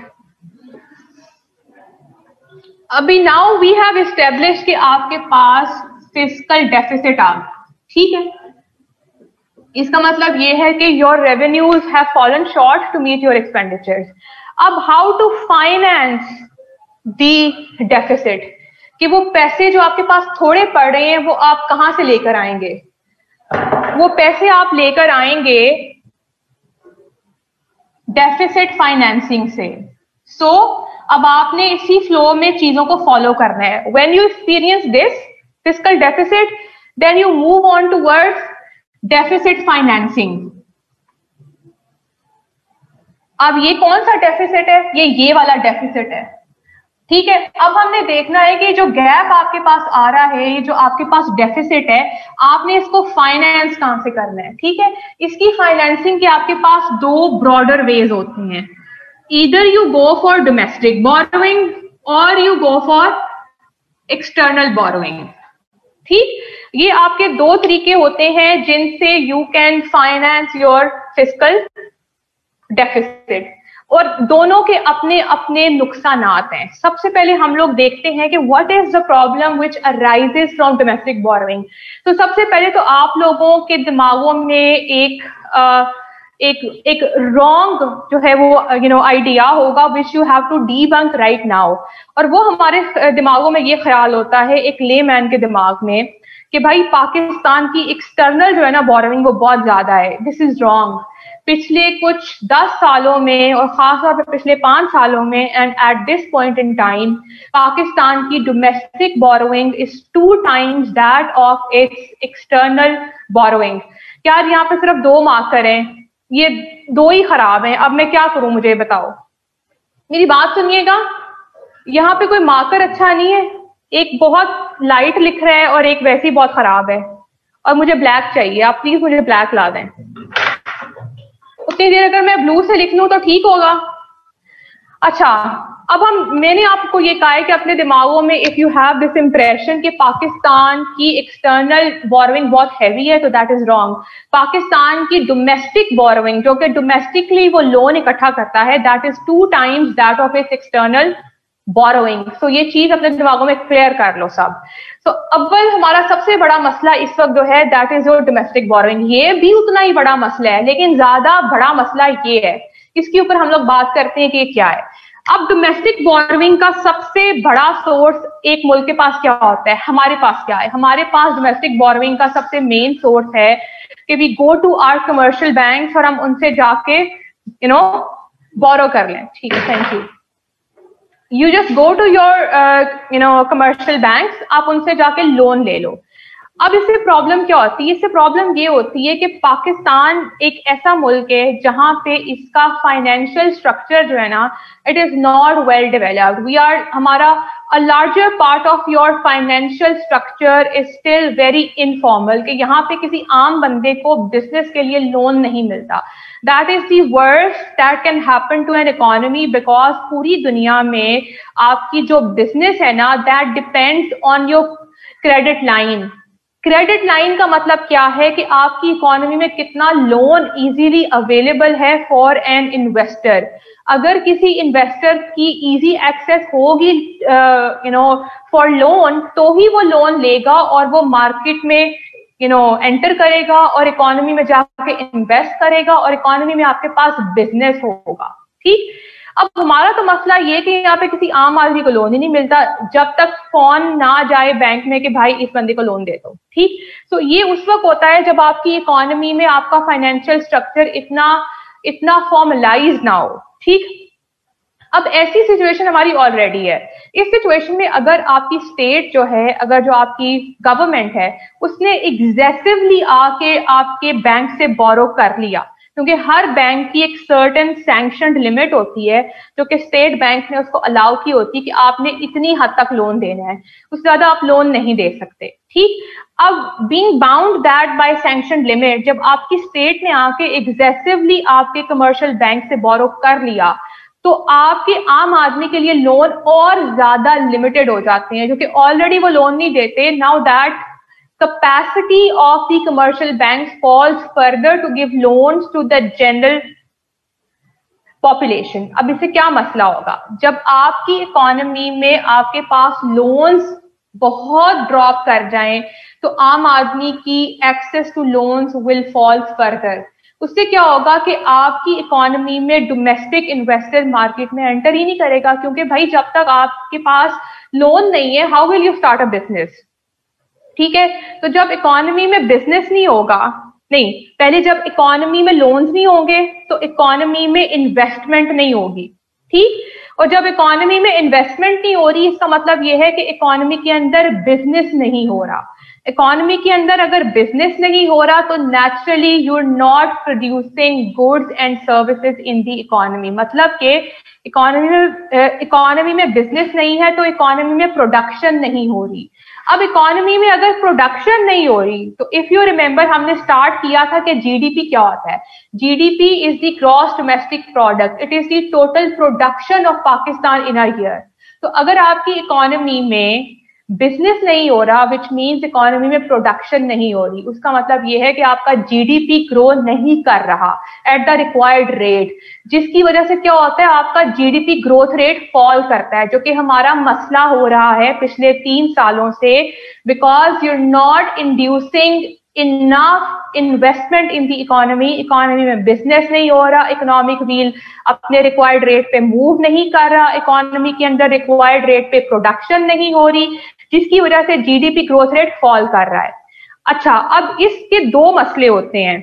अभी now we have established कि आपके पास fiscal deficit आ गया, ठीक है? इसका मतलब ये है कि your revenues have fallen short to meet your expenditures. अब how to finance the deficit, कि वो पैसे जो आपके पास थोड़े पड़ रहे हैं वो आप कहां से लेकर आएंगे? वो पैसे आप लेकर आएंगे डेफिसिट फाइनेंसिंग से। सो अब आपने इसी फ्लो में चीजों को फॉलो करना है। When you experience this fiscal deficit, then you move on towards deficit financing. अब ये कौन सा डेफिसिट है? ये वाला डेफिसिट है, ठीक है? अब हमने देखना है कि जो गैप आपके पास आ रहा है, ये जो आपके पास डेफिसिट है, आपने इसको फाइनेंस कहां से करना है, ठीक है? इसकी फाइनेंसिंग के आपके पास दो ब्रॉडर वेज होती हैं। Either you go for domestic borrowing और you go for external borrowing. ठीक, ये आपके दो तरीके होते हैं जिनसे you can finance your fiscal deficit, और दोनों के अपने अपने नुकसानात हैं। सबसे पहले हम लोग देखते हैं कि what is the problem which arises from domestic borrowing. तो सबसे पहले तो आप लोगों के दिमागों में एक रॉन्ग जो है वो आइडिया होगा which you have to debunk right now, और वो हमारे दिमागों में ये ख्याल होता है, एक लेमैन के दिमाग में, कि भाई पाकिस्तान की एक्सटर्नल जो है ना बोरोइंग वो बहुत ज्यादा है। This is wrong. पिछले कुछ 10 सालों में और खासतौर पर पिछले 5 सालों में and at this point in time Pakistan की domestic borrowing is 2 times that of its external borrowing. यार यहाँ पे सिर्फ 2 मार्कर हैं, ये 2 ही खराब हैं, अब मैं क्या करूं, मुझे बताओ। मेरी बात सुनिएगा, यहाँ पे कोई मार्कर अच्छा नहीं है, एक बहुत लाइट लिख रहा है और एक वैसे ही बहुत खराब है, और मुझे ब्लैक चाहिए। आप प्लीज मुझे ब्लैक ला दें। उतनी देर अगर मैं ब्लू से लिख लूं तो ठीक होगा। अच्छा, अब मैंने आपको ये कहा है कि अपने दिमागों में if you have this impression कि पाकिस्तान की एक्सटर्नल बोरोइंग बहुत हैवी है, तो दैट इज रॉन्ग। पाकिस्तान की डोमेस्टिक बोरोइंग, जो कि डोमेस्टिकली वो लोन इकट्ठा करता है, that is 2 times that of its external borrowing. So ये चीज अपने दिमागों में क्लियर कर लो सब। तो अव्वल हमारा सबसे बड़ा मसला इस वक्त जो है that is your domestic borrowing. ये भी उतना ही बड़ा मसला है, लेकिन ज्यादा बड़ा मसला ये है, इसके ऊपर हम लोग बात करते हैं कि ये क्या है। अब डोमेस्टिक बोरोइंग का सबसे बड़ा सोर्स एक मुल्क के पास क्या होता है, हमारे पास क्या है? हमारे पास डोमेस्टिक बोरोइंग का सबसे मेन सोर्स है कि we go to our commercial banks और हम उनसे जाके बोरो कर लें। ठीक है, thank you. You just go to your commercial banks, आप उनसे जाके लोन ले लो। अब इससे प्रॉब्लम क्या होती है? इससे प्रॉब्लम ये होती है कि पाकिस्तान एक ऐसा मुल्क है जहां पे इसका फाइनेंशियल स्ट्रक्चर जो है ना, it is not well developed. हमारा a larger part of your financial structure is still very informal, कि यहाँ पे किसी आम बंदे को बिजनेस के लिए लोन नहीं मिलता। That is the worst that can happen to an economy, because पूरी दुनिया में आपकी जो बिजनेस है ना, that depends on your credit line। Credit line का मतलब क्या है कि आपकी इकोनॉमी में कितना लोन इजीली अवेलेबल है फॉर एन इन्वेस्टर। अगर किसी इन्वेस्टर की इजी एक्सेस होगी फॉर लोन, तो ही वो लोन लेगा और वो मार्केट में एंटर करेगा और इकोनॉमी में जाके इन्वेस्ट करेगा और इकोनॉमी में आपके पास बिजनेस होगा। ठीक, अब हमारा तो मसला ये कि यहाँ पे किसी आम आदमी को लोन ही नहीं मिलता जब तक फोन ना जाए बैंक में कि भाई इस बंदे को लोन दे दो। ठीक, तो ये उस वक्त होता है जब आपकी इकोनॉमी में आपका फाइनेंशियल स्ट्रक्चर इतना फॉर्मलाइज ना हो। ठीक, अब ऐसी सिचुएशन हमारी ऑलरेडी है। इस सिचुएशन में अगर आपकी स्टेट जो है, अगर जो आपकी गवर्नमेंट है, उसने एग्जेसिवली आके आपके बैंक से बोरो कर लिया, क्योंकि हर बैंक की एक सर्टेन सैंक्शनड लिमिट होती है जो कि स्टेट बैंक ने उसको अलाउ की होती है कि आपने इतनी हद तक लोन देना है, उससे ज्यादा आप लोन नहीं दे सकते। ठीक, अब being bound that bye sanctioned limit, जब आपकी स्टेट ने आके एग्जेसिवली आपके कमर्शियल बैंक से बोरो कर लिया, तो आपके आम आदमी के लिए लोन और ज्यादा लिमिटेड हो जाते हैं, जो कि ऑलरेडी वो लोन नहीं देते। Now that capacity of the commercial banks falls further to give loans to the general population। अब इससे क्या मसला होगा? जब आपकी इकोनॉमी में आपके पास लोन्स बहुत ड्रॉप कर जाएं, तो आम आदमी की access to loans will fall further. उससे क्या होगा कि आपकी इकोनॉमी में डोमेस्टिक इन्वेस्टर मार्केट में एंटर ही नहीं करेगा, क्योंकि भाई जब तक आपके पास लोन नहीं है, how will you start a business? ठीक है, तो जब इकोनॉमी में बिजनेस नहीं होगा, नहीं, पहले जब इकोनॉमी में लोन्स नहीं होंगे तो इकोनॉमी में इन्वेस्टमेंट नहीं होगी। ठीक, और जब इकोनॉमी में इन्वेस्टमेंट नहीं हो रही, इसका मतलब यह है कि इकोनॉमी के अंदर बिजनेस नहीं हो रहा। इकोनॉमी के अंदर अगर बिजनेस नहीं हो रहा तो naturally you are not producing goods and services in the economy. मतलब कि इकोनॉमी में बिजनेस नहीं है तो इकोनॉमी में प्रोडक्शन नहीं हो रही। अब इकोनॉमी में अगर प्रोडक्शन नहीं हो रही, तो इफ यू रिमेंबर हमने स्टार्ट किया था कि जीडीपी क्या होता है। GDP is the gross domestic product, it is the total production of Pakistan in a year. तो अगर आपकी इकोनॉमी में बिजनेस नहीं हो रहा, विच मीन्स इकोनॉमी में प्रोडक्शन नहीं हो रही, उसका मतलब यह है कि आपका जीडीपी ग्रो नहीं कर रहा एट द रिक्वायर्ड रेट, जिसकी वजह से क्या होता है, आपका जीडीपी ग्रोथ रेट फॉल करता है, जो कि हमारा मसला हो रहा है पिछले 3 सालों से, because you are not inducing enough investment in the economy. Economy में बिजनेस नहीं हो रहा, इकोनॉमिक व्हील अपने रिक्वायर्ड रेट पे मूव नहीं कर रहा, इकोनॉमी के अंदर रिक्वायर्ड रेट पे प्रोडक्शन नहीं हो रही, जिसकी वजह से जीडीपी ग्रोथ रेट फॉल कर रहा है। अच्छा, अब इसके 2 मसले होते हैं।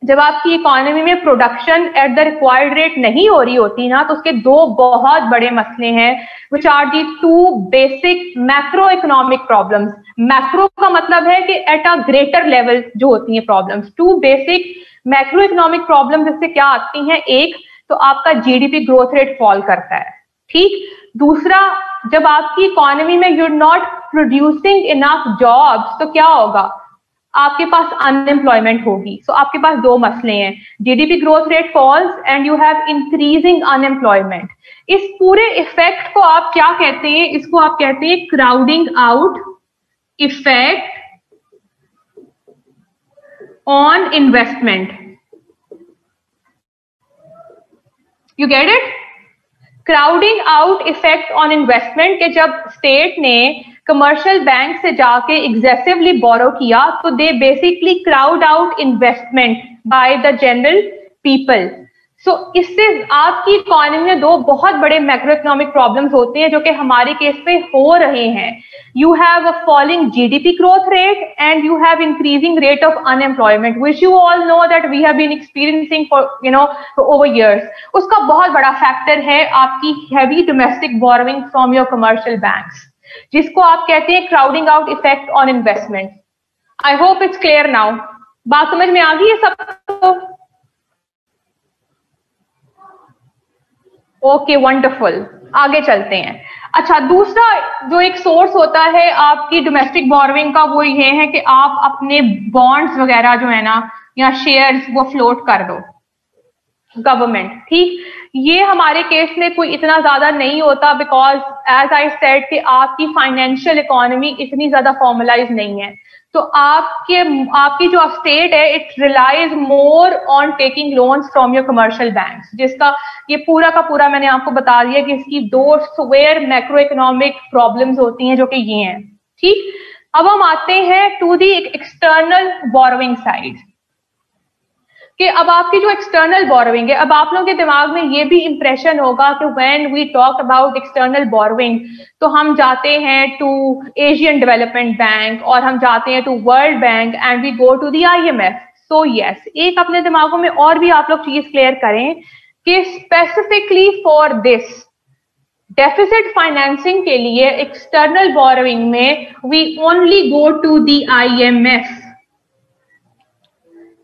जब आपकी इकोनॉमी में production at the required rate नहीं हो रही होती ना, तो उसके 2 बहुत बड़े मसले हैं, which are the 2 basic macro economic problems. Macro का मतलब है कि एट अ ग्रेटर लेवल जो होती हैं problems. 2 basic macro economic problems इससे क्या आती हैं? एक तो आपका जीडीपी ग्रोथ रेट फॉल करता है। ठीक, दूसरा, जब आपकी इकोनॉमी में you are not producing enough jobs, तो क्या होगा, आपके पास अनएम्प्लॉयमेंट होगी। सो आपके पास 2 मसले हैं, GDP growth rate falls and you have increasing unemployment. इस पूरे इफेक्ट को आप क्या कहते हैं? इसको आप कहते हैं crowding out effect on investment. You get it? Crowding out effect on investment के जब स्टेट ने कमर्शियल बैंक से जाके एग्जेसिवली बोरो किया तो they basically crowd out investment by the general people. So इससे आपकी इकोनॉमी में दो बहुत बड़े मैक्रो इकोनॉमिक प्रॉब्लम्स होते हैं जो कि हमारे केस में हो रहे हैं। You have a falling GDP growth rate and you have increasing rate of unemployment which you all know that we have been experiencing for over years. उसका बहुत बड़ा फैक्टर है आपकी heavy domestic borrowing from your commercial banks, जिसको आप कहते हैं crowding out effect on investment. I hope it's clear now. बात समझ में आ गई है सबको? ओके वंडरफुल, आगे चलते हैं। अच्छा, दूसरा जो एक सोर्स होता है आपकी डोमेस्टिक बोरोइंग का वो ये है कि आप अपने बॉन्ड्स वगैरह जो है ना या शेयर्स वो फ्लोट कर दो गवर्नमेंट। ठीक, ये हमारे केस में कोई इतना ज्यादा नहीं होता बिकॉज एज आई सेड कि आपकी फाइनेंशियल इकोनॉमी इतनी ज्यादा फॉर्मलाइज नहीं है। तो आपकी जो स्टेट है it relies more on taking loans from your commercial banks, जिसका ये पूरा का पूरा मैंने आपको बता दिया कि इसकी दो स्क्वेयर मैक्रो इकोनॉमिक प्रॉब्लम्स होती हैं जो कि ये हैं। ठीक, अब हम आते हैं to the external borrowing side कि अब आपकी जो एक्सटर्नल बोरोइंग है, अब आप लोगों के दिमाग में ये भी इंप्रेशन होगा कि when we talk about external borrowing तो हम जाते हैं टू एशियन डेवलपमेंट बैंक और हम जाते हैं to World Bank and we go to the IMF। So yes, एक अपने दिमागों में और भी आप लोग चीज क्लियर करें कि specifically for this deficit financing के लिए एक्सटर्नल बोरोइंग में we only go to the IMF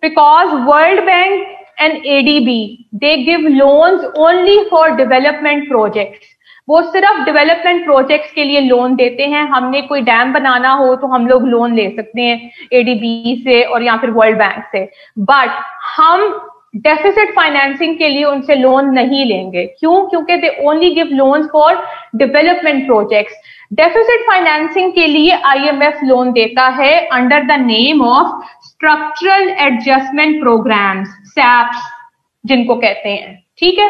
because World Bank and ADB they give loans only for development projects। वो सिर्फ डेवलपमेंट प्रोजेक्ट्स के लिए लोन देते हैं। हमने कोई डैम बनाना हो तो हम लोग लोन ले सकते हैं ADB से और या फिर वर्ल्ड बैंक से, बट हम डेफिसिट फाइनेंसिंग के लिए उनसे लोन नहीं लेंगे। क्यों? क्योंकि they only give loans for development projects. Deficit financing के लिए IMF लोन देता है under the name of structural adjustment programs, SAPs जिनको कहते हैं। ठीक है,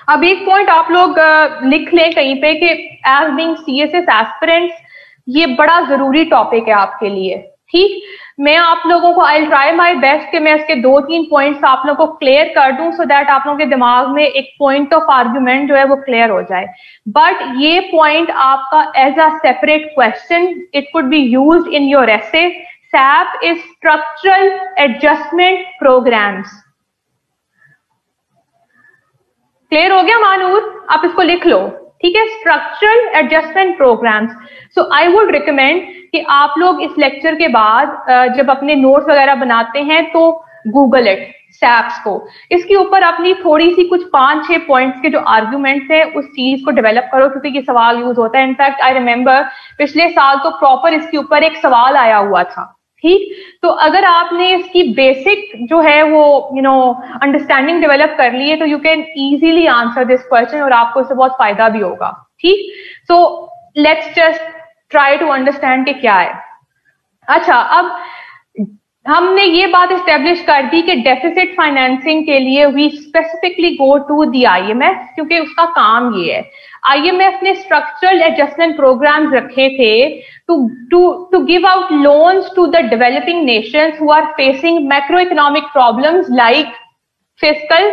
अब एक पॉइंट आप लोग लिख लें कहीं पे कि एज बीइंग CSS एस्पिरेंट्स ये बड़ा जरूरी टॉपिक है आपके लिए। ठीक, मैं आप लोगों को आई ट्राई माई बेस्ट कि मैं इसके 2-3 पॉइंट्स आप लोगों को क्लियर कर दूं सो दैट आप लोगों के दिमाग में एक पॉइंट ऑफ आर्ग्यूमेंट जो है वो क्लियर हो जाए। बट ये पॉइंट आपका as a separate question it could be used in your essay. SAP is structural adjustment programs। Clear हो गया मानूर? आप इसको लिख लो। ठीक है, structural adjustment programs. So I would recommend कि आप लोग इस लेक्चर के बाद जब अपने नोट्स वगैरह बनाते हैं तो गूगल इट SAPs को, इसके ऊपर अपनी थोड़ी सी कुछ 5-6 पॉइंट्स के जो आर्ग्यूमेंट्स है उस चीज को डेवलप करो क्योंकि ये सवाल यूज होता है। इनफैक्ट आई रिमेम्बर पिछले साल तो प्रॉपर इसके ऊपर एक सवाल आया हुआ था। ठीक, तो अगर आपने इसकी बेसिक जो है वो अंडरस्टैंडिंग डेवलप कर ली है तो you can easily answer this question और आपको इससे बहुत फायदा भी होगा। ठीक, so let's just try to understand कि क्या है। अच्छा, अब हमने ये बात एस्टेब्लिश कर दी कि डेफिसिट फाइनेंसिंग के लिए we specifically go to the IMF क्योंकि उसका काम ये है। IMF ने स्ट्रक्चरल एडजस्टमेंट प्रोग्राम्स रखे थे to give out loans to the developing nations who are facing macroeconomic problems like fiscal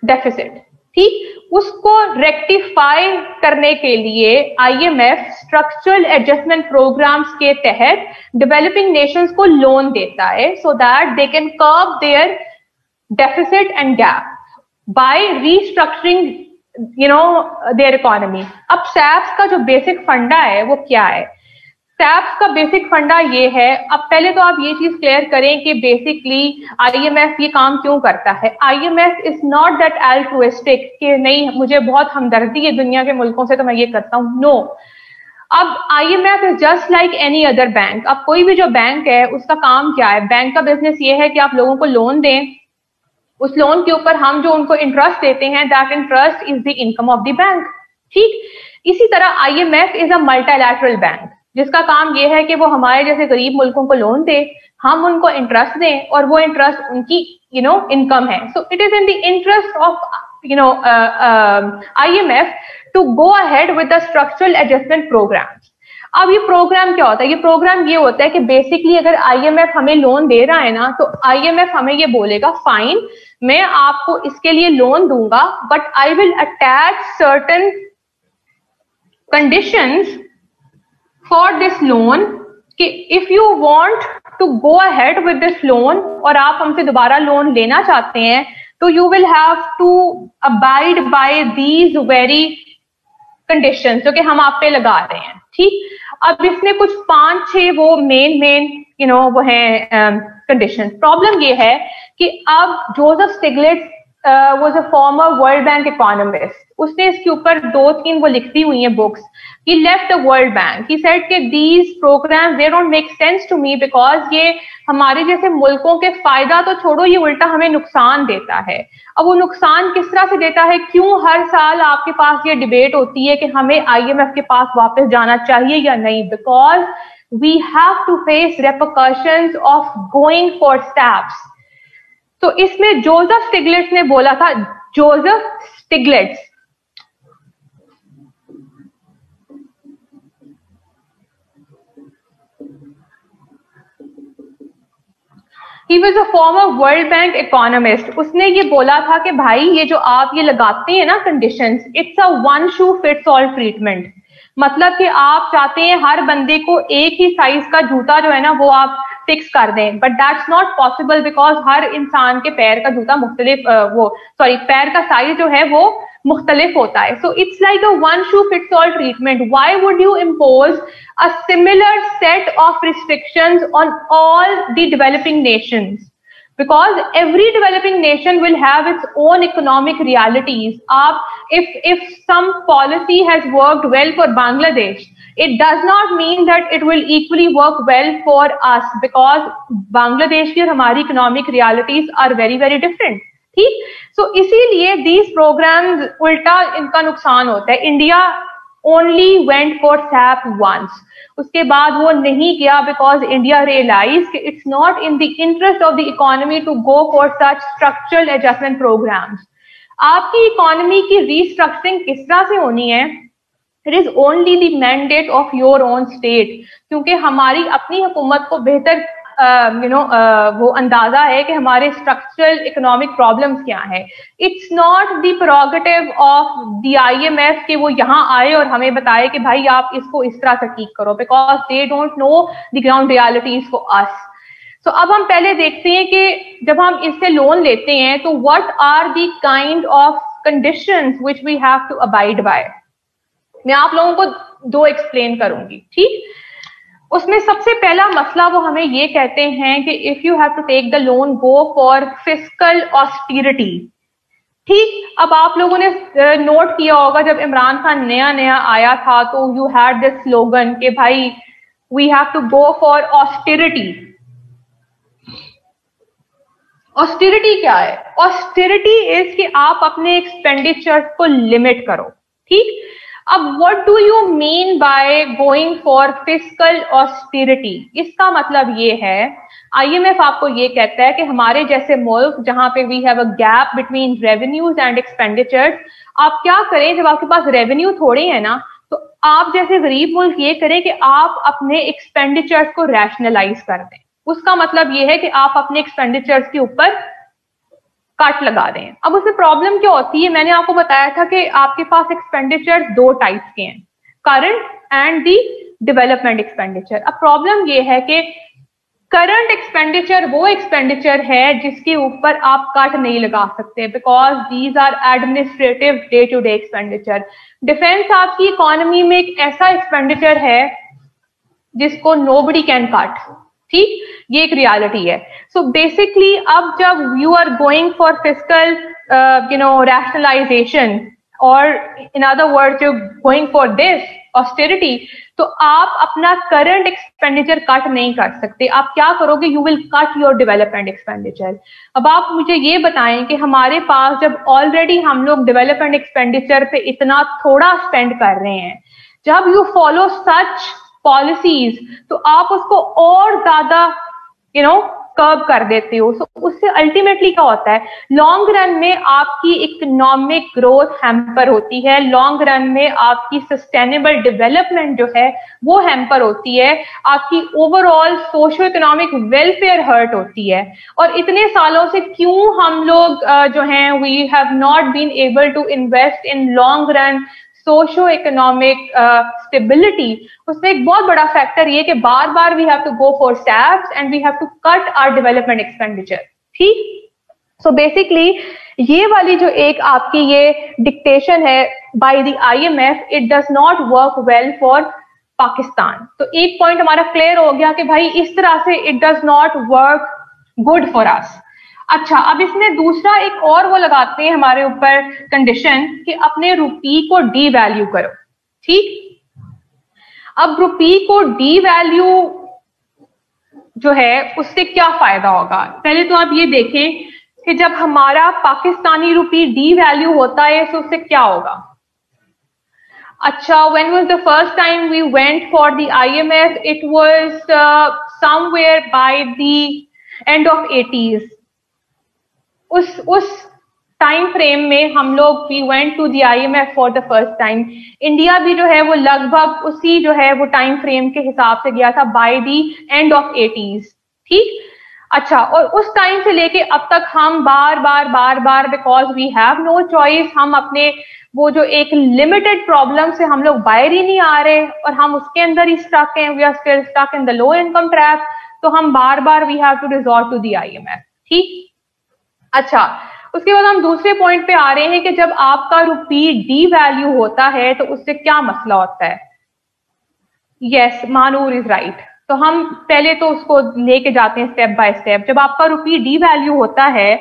deficit। ठीक, उसको रेक्टिफाई करने के लिए IMF स्ट्रक्चरल एडजस्टमेंट प्रोग्राम्स के तहत डेवलपिंग नेशंस को लोन देता है so that they can curb their deficit and gap by restructuring their economy. अब SAPs का जो बेसिक फंडा है वो क्या है? SAPs का बेसिक फंडा ये है, अब पहले तो आप ये चीज क्लियर करें कि बेसिकली IMF ये काम क्यों करता है। IMF is not that altruistic कि नहीं मुझे बहुत हमदर्दी है दुनिया के मुल्कों से तो मैं ये करता हूं। नो, अब IMF is just like any other bank. अब कोई भी जो बैंक है उसका काम क्या है? बैंक का बिजनेस ये है कि आप लोगों को लोन दें, उस लोन के ऊपर हम जो उनको इंटरेस्ट देते हैं that interest is the income of the bank. ठीक, इसी तरह IMF is a multilateral bank जिसका काम ये है कि वो हमारे जैसे गरीब मुल्कों को लोन दे, हम उनको इंटरेस्ट दें और वो इंटरेस्ट उनकी इनकम है। So it is in the interest of IMF to go ahead with the structural adjustment programs. अब ये प्रोग्राम क्या होता है? ये प्रोग्राम ये होता है कि बेसिकली अगर IMF हमें लोन दे रहा है ना, तो IMF हमें ये बोलेगा फाइन, मैं आपको इसके लिए लोन दूंगा, but I will attach certain conditions for this loan कि if you want to go ahead with this loan और आप हमसे दोबारा लोन लेना चाहते हैं, तो you will have to abide by these very conditions जो कि हम आप पे लगा रहे हैं, ठीक। अब इसमें कुछ 5-6 वो मेन वो है कंडीशन। प्रॉब्लम ये है कि अब Joseph Stiglitz was a former World Bank economist, उसने इसके ऊपर 2-3 वो लिखती हुई हैं books. He left the World Bank. He said कि these programs they don't make sense to me because ये हमारे जैसे मुल्कों के फायदा तो छोड़ो, ये उल्टा हमें नुकसान देता है। अब वो नुकसान किस तरह से देता है? क्यों हर साल आपके पास ये डिबेट होती है कि हमें IMF के पास वापस जाना चाहिए या नहीं? Because we have to face repercussions of going for steps. तो इसमें जोसेफ स्टिग्लिट्ज ने बोला था, Joseph स्टिग्लिट्ज He was a former World Bank economist. उसने ये बोला था कि भाई ये जो आप ये लगाते हैं ना conditions, it's a one shoe fits all treatment. मतलब कि आप चाहते हैं हर बंदे को एक ही साइज का जूता जो है ना वो आप फिक्स कर दें, but that's not possible because हर इंसान के पैर का जूता मुख्तलिफ पैर का साइज जो है वो मुख्तलिफ होता है। So it's like a one shoe fits all treatment. Why would you impose a similar set of restrictions on all the developing nations? Because every developing nation will have its own economic realities. If some policy has worked well for Bangladesh, it does not mean that it will equally work well for us, because Bangladesh की और हमारी economic realities are very very different. ठीक? So इसीलिए these programs उल्टा इनका नुकसान होता है। India only went for SAP once. उसके बाद वो नहीं गया because India realized कि it's not in the interest of the economy to go for such structural adjustment programs. आपकी इकोनॉमी की रीस्ट्रक्चरिंग किस तरह से होनी है? It is only the mandate of your own state. क्योंकि हमारी अपनी हुकूमत को बेहतर वो अंदाजा है कि हमारे स्ट्रक्चरल इकोनॉमिक प्रॉब्लम्स क्या है। It's not the purgative of the IMF कि वो यहाँ आए और हमें बताए कि भाई आप इसको इस तरह से ठीक करो, because they don't know the ground realities for us. So अब हम पहले देखते हैं कि जब हम इससे लोन लेते हैं तो what are the kind of conditions which we have to abide by. मैं आप लोगों को 2 एक्सप्लेन करूंगी, ठीक। उसमें सबसे पहला मसला वो हमें ये कहते हैं कि if you have to take the loan go for fiscal austerity, ठीक। अब आप लोगों ने नोट किया होगा जब इमरान खान नया आया था तो यू हैड दिस स्लोगन कि भाई we have to go for austerity. Austerity क्या है? ऑस्टेरिटी इज कि आप अपने एक्सपेंडिचर को लिमिट करो, ठीक। अब what do you mean by going for fiscal austerity? इसका मतलब ये है, IMF आपको ये कहता है कि हमारे जैसे मुल्क जहां पे we have a gap between revenues and expenditures, आप क्या करें जब आपके पास रेवेन्यू थोड़े हैं ना, तो आप जैसे गरीब मुल्क ये करें कि आप अपने एक्सपेंडिचर्स को रैशनलाइज कर दें। उसका मतलब ये है कि आप अपने एक्सपेंडिचर्स के ऊपर कट लगा दें। अब उसमें प्रॉब्लम क्या होती है? मैंने आपको बताया था कि आपके पास एक्सपेंडिचर 2 टाइप्स के हैं, current and the development expenditure. अब प्रॉब्लम ये है कि करंट एक्सपेंडिचर वो एक्सपेंडिचर है जिसके ऊपर आप कट नहीं लगा सकते, because these are administrative day to day expenditure. Defence आपकी इकोनॉमी में एक ऐसा एक्सपेंडिचर है जिसको नोबडी कैन कट, ठीक। ये एक रियलिटी है। सो बेसिकली अब जब you are going for fiscal rationalisation और in other words you going for this austerity, तो आप अपना करंट एक्सपेंडिचर कट नहीं कर सकते। आप क्या करोगे? You will cut your development expenditure. अब आप मुझे ये बताएं कि हमारे पास जब ऑलरेडी हम लोग डेवलपमेंट एक्सपेंडिचर पे इतना थोड़ा स्पेंड कर रहे हैं, जब यू फॉलो सच पॉलिसीज तो आप उसको और ज्यादा कर्ब कर देते हो, तो उससे अल्टीमेटली क्या होता है, लॉन्ग रन में आपकी इकोनॉमिक ग्रोथ हैम्पर होती है, लॉन्ग रन में आपकी सस्टेनेबल डेवलपमेंट जो है वो हैम्पर होती है, आपकी overall socio economic welfare hurt होती है। और इतने सालों से क्यों हम लोग जो हैं we have not been able to invest in long run socio economic stability, उसमें एक बहुत बड़ा फैक्टर ये कि बार बार we have to go for SAPs and we have to cut our development expenditure. ठीक, सो बेसिकली ये वाली जो एक आपकी ये डिक्टेशन है by the IMF, it does not work well for Pakistan. तो एक पॉइंट हमारा क्लियर हो गया कि भाई इस तरह से it does not work good for us. अच्छा, अब इसमें दूसरा एक और वो लगाते हैं हमारे ऊपर कंडीशन कि अपने रुपी को डी वैल्यू करो। ठीक, अब रुपी को डी वैल्यू जो है उससे क्या फायदा होगा, पहले तो आप ये देखें कि जब हमारा पाकिस्तानी रुपी डी वैल्यू होता है तो उससे क्या होगा। अच्छा, when was the first time we went for the IMF? It was somewhere by the end of 80s. उस टाइम फ्रेम में हम लोग we went to the IMF for the first time. India भी जो है वो लगभग उसी जो है वो टाइम फ्रेम के हिसाब से गया था by the end of 80s। ठीक, अच्छा, और उस टाइम से लेके अब तक हम बार बार because we have no choice, हम अपने वो जो एक लिमिटेड प्रॉब्लम से हम लोग बाहर ही नहीं आ रहे और हम उसके अंदर ही स्टक हैं, we are still stuck in the low income trap, तो हम बार we have to resort to the IMF। ठीक, अच्छा, उसके बाद हम दूसरे पॉइंट पे आ रहे हैं कि जब आपका रुपी डी वैल्यू होता है तो उससे क्या मसला होता है। Yes, Manoor is right. तो हम पहले तो उसको लेके जाते हैं स्टेप बाय स्टेप। जब आपका रुपी डी वैल्यू होता है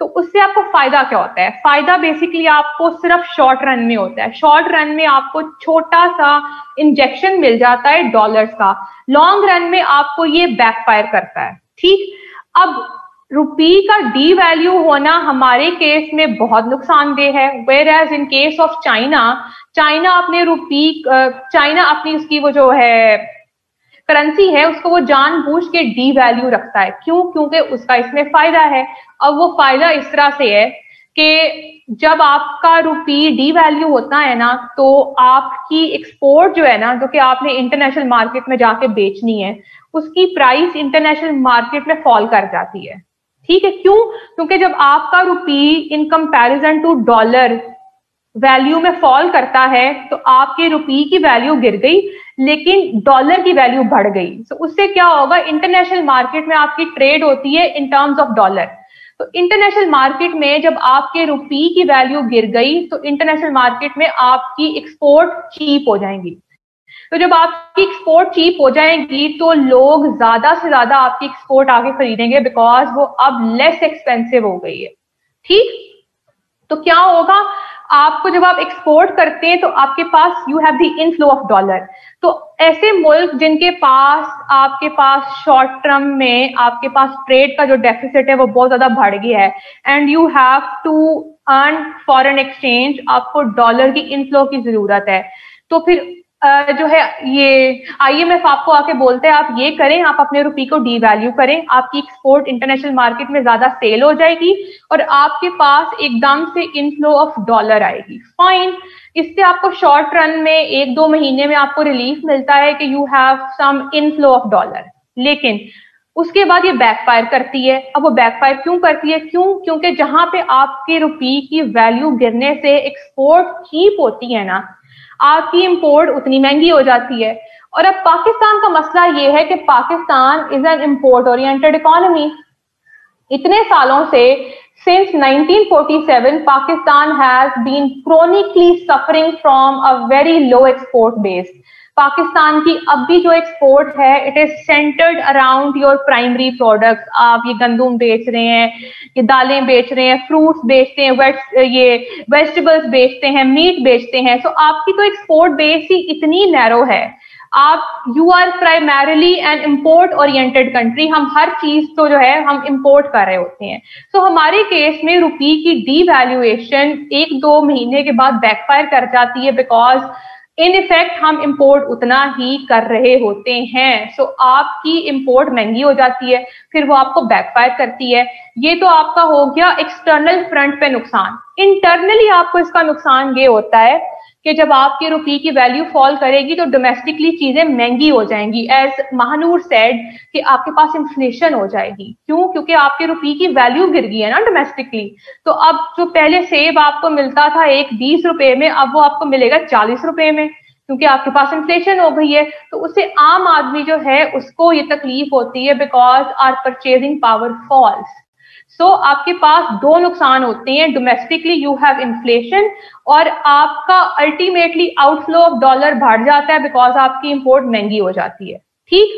तो उससे आपको फायदा क्या होता है। फायदा बेसिकली आपको सिर्फ शॉर्ट रन में होता है। शॉर्ट रन में आपको छोटा सा इंजेक्शन मिल जाता है डॉलर्स का, लॉन्ग रन में आपको ये बैकफायर करता है। ठीक, अब रुपी का डी वैल्यू होना हमारे केस में बहुत नुकसानदेह है, whereas in case of China अपने रुपी चाइना अपनी उसकी वो जो है करेंसी है उसको वो जानबूझ के डी वैल्यू रखता है। क्यों? क्योंकि उसका इसमें फायदा है। अब वो फायदा इस तरह से है कि जब आपका रुपी डी वैल्यू होता है ना तो आपकी एक्सपोर्ट जो है ना, जो कि आपने इंटरनेशनल मार्केट में जाके बेचनी है, उसकी प्राइस इंटरनेशनल मार्केट में फॉल कर जाती है। ठीक है, क्यों? क्योंकि जब आपका rupee in comparison to dollar value में फॉल करता है तो आपके रुपी की वैल्यू गिर गई लेकिन डॉलर की वैल्यू बढ़ गई। तो उससे क्या होगा, इंटरनेशनल मार्केट में आपकी ट्रेड होती है इन टर्म्स ऑफ डॉलर। तो इंटरनेशनल मार्केट में जब आपके रुपी की वैल्यू गिर गई तो इंटरनेशनल मार्केट में आपकी एक्सपोर्ट चीप हो जाएंगी। तो जब आपकी एक्सपोर्ट चीप हो जाएगी तो लोग ज्यादा से ज्यादा आपकी एक्सपोर्ट आगे खरीदेंगे बिकॉज वो अब लेस एक्सपेंसिव हो गई है। ठीक, तो क्या होगा, आपको जब आप एक्सपोर्ट करते हैं तो आपके पास you have the inflow of dollar. तो ऐसे मुल्क जिनके पास आपके पास शॉर्ट टर्म में आपके पास ट्रेड का जो डेफिसिट है वो बहुत ज्यादा बढ़ गया है and you have to earn foreign exchange, आपको डॉलर की इनफ्लो की जरूरत है। तो फिर जो है ये IMF आपको आके बोलते हैं आप ये करें, आप अपने रुपी को डी वैल्यू करें, आपकी एक्सपोर्ट इंटरनेशनल मार्केट में ज्यादा सेल हो जाएगी और आपके पास एकदम से इनफ्लो ऑफ डॉलर आएगी। फाइन, इससे आपको शॉर्ट रन में 1-2 महीने में आपको रिलीफ मिलता है कि you have some inflow of dollar, लेकिन उसके बाद ये बैकफायर करती है। अब वो बैकफायर क्यों करती है? क्योंकि जहां पे आपके रुपी की वैल्यू गिरने से एक्सपोर्ट चीप होती है ना, आपकी इंपोर्ट उतनी महंगी हो जाती है। और अब पाकिस्तान का मसला ये है कि Pakistan is an import oriented economy. इतने सालों से since 1947 Pakistan has been chronically suffering from a very low export base. Pakistan की अब भी जो एक्सपोर्ट है it is centred around your primary products. आप ये गंदुम बेच रहे हैं, ये दालें बेच रहे हैं, फ्रूट्स बेचते हैं, ये वेजिटेबल्स बेचते हैं, मीट बेचते हैं। तो आपकी तो एक्सपोर्ट बेस ही इतनी नैरो है। आप you are primarily an import oriented country. हम हर चीज तो जो है हम इम्पोर्ट कर रहे होते हैं। तो हमारे केस में रुपी की डी वैल्यूएशन 1-2 महीने के बाद बैकफायर कर जाती है बिकॉज इन इफेक्ट हम इंपोर्ट उतना ही कर रहे होते हैं। सो आपकी इंपोर्ट महंगी हो जाती है, फिर वो आपको बैकफायर करती है। ये तो आपका हो गया एक्सटर्नल फ्रंट पे नुकसान। इंटरनली आपको इसका नुकसान ये होता है कि जब आपकी रुपये की वैल्यू फॉल करेगी तो डोमेस्टिकली चीजें महंगी हो जाएंगी। एज महानूर सेड कि आपके पास इन्फ्लेशन हो जाएगी। क्यों? क्योंकि आपके रुपये की वैल्यू गिर गई है ना डोमेस्टिकली। तो अब जो पहले सेब आपको मिलता था एक 20 रुपए में, अब वो आपको मिलेगा 40 रुपए में, क्योंकि आपके पास इन्फ्लेशन हो गई है। तो उससे आम आदमी जो है उसको ये तकलीफ होती है, because our purchasing power falls. So आपके पास दो नुकसान होते हैं, डोमेस्टिकली यू हैव इन्फ्लेशन और आपका अल्टीमेटली आउटफ्लो ऑफ डॉलर बढ़ जाता है बिकॉज आपकी इंपोर्ट महंगी हो जाती है। ठीक,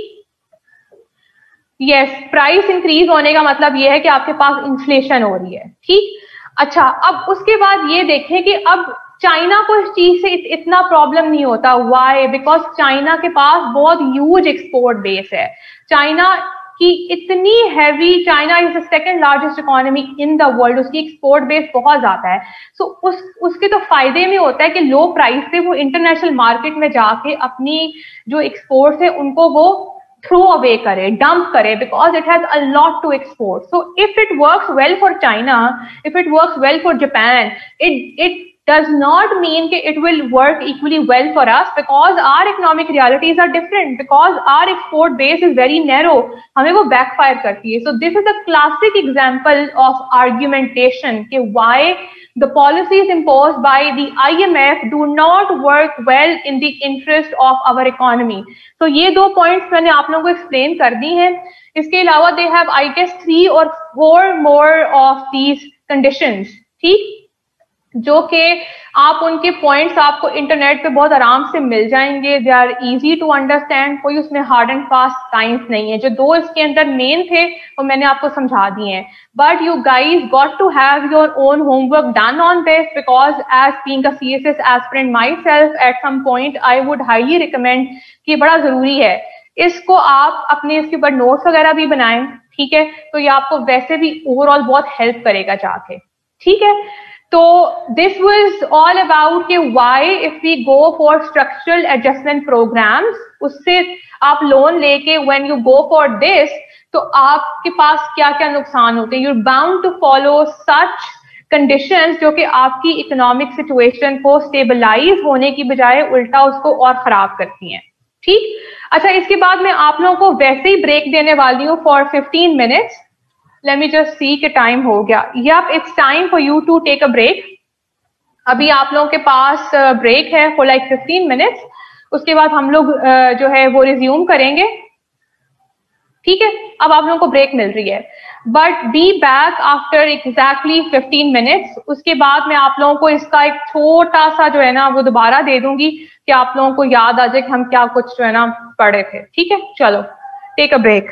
यस, प्राइस इंक्रीज होने का मतलब यह है कि आपके पास इन्फ्लेशन हो रही है। ठीक, अच्छा, अब उसके बाद ये देखें कि अब चाइना को इस चीज से इतना प्रॉब्लम नहीं होता। वाई? बिकॉज चाइना के पास बहुत ह्यूज एक्सपोर्ट बेस है। चाइना कि इतनी heavy, China is the second largest economy in the world, उसकी एक्सपोर्ट बेस बहुत ज्यादा है। सो उसके तो फायदे में होता है कि लो प्राइस से वो इंटरनेशनल मार्केट में जाके अपनी जो एक्सपोर्ट्स है उनको वो थ्रो अवे करे, डंप करे, because it has a lot to export. So if it works well for China, if it works well for Japan, it does not mean that it will work equally well for us, because our economic realities are different, because our export base is very narrow, हमें वो backfire करती है। So this is a classic example of argumentation कि why the policies imposed by the IMF do not work well in the interest of our economy. So ये दो points मैंने आप लोगों को explain कर दी हैं। इसके अलावा they have I guess 3 or 4 more of these conditions, ठीक, जो कि आप उनके पॉइंट्स आपको इंटरनेट पे बहुत आराम से मिल जाएंगे। They are easy to understand, कोई उसमें हार्ड एंड फास्ट साइंस नहीं है। जो दो इसके अंदर मेन थे वो मैंने आपको समझा दिए हैं, but you guys got to have your own homework done on this, because as being a CSS aspirant myself at some point I would highly recommend कि बड़ा जरूरी है इसको आप अपने इसके ऊपर नोट्स वगैरह भी बनाएं। ठीक है, तो ये आपको वैसे भी ओवरऑल बहुत हेल्प करेगा जाके। ठीक है, तो दिस वाज ऑल अबाउट कि why if we go for structural adjustment programs, उससे आप लोन लेके when you go for this तो आपके पास क्या क्या नुकसान होते हैं। You are bound to follow such conditions जो कि आपकी इकोनॉमिक सिचुएशन को स्टेबलाइज होने की बजाय उल्टा उसको और खराब करती हैं। ठीक, अच्छा, इसके बाद मैं आप लोगों को वैसे ही ब्रेक देने वाली हूँ for 15 minutes. Let me just see कि टाइम हो गया। Yep, it's time for you to take a break. अभी आप लोगों के पास ब्रेक है for like 15 minutes। उसके बाद हम लोग जो है वो रिज्यूम करेंगे। ठीक है, अब आप लोगों को ब्रेक मिल रही है, but be back after exactly 15 minutes. उसके बाद मैं आप लोगों को इसका एक छोटा सा जो है ना वो दोबारा दे दूंगी कि आप लोगों को याद आ जाए कि हम क्या कुछ जो है ना पढ़े थे। ठीक है, चलो टेक अ ब्रेक।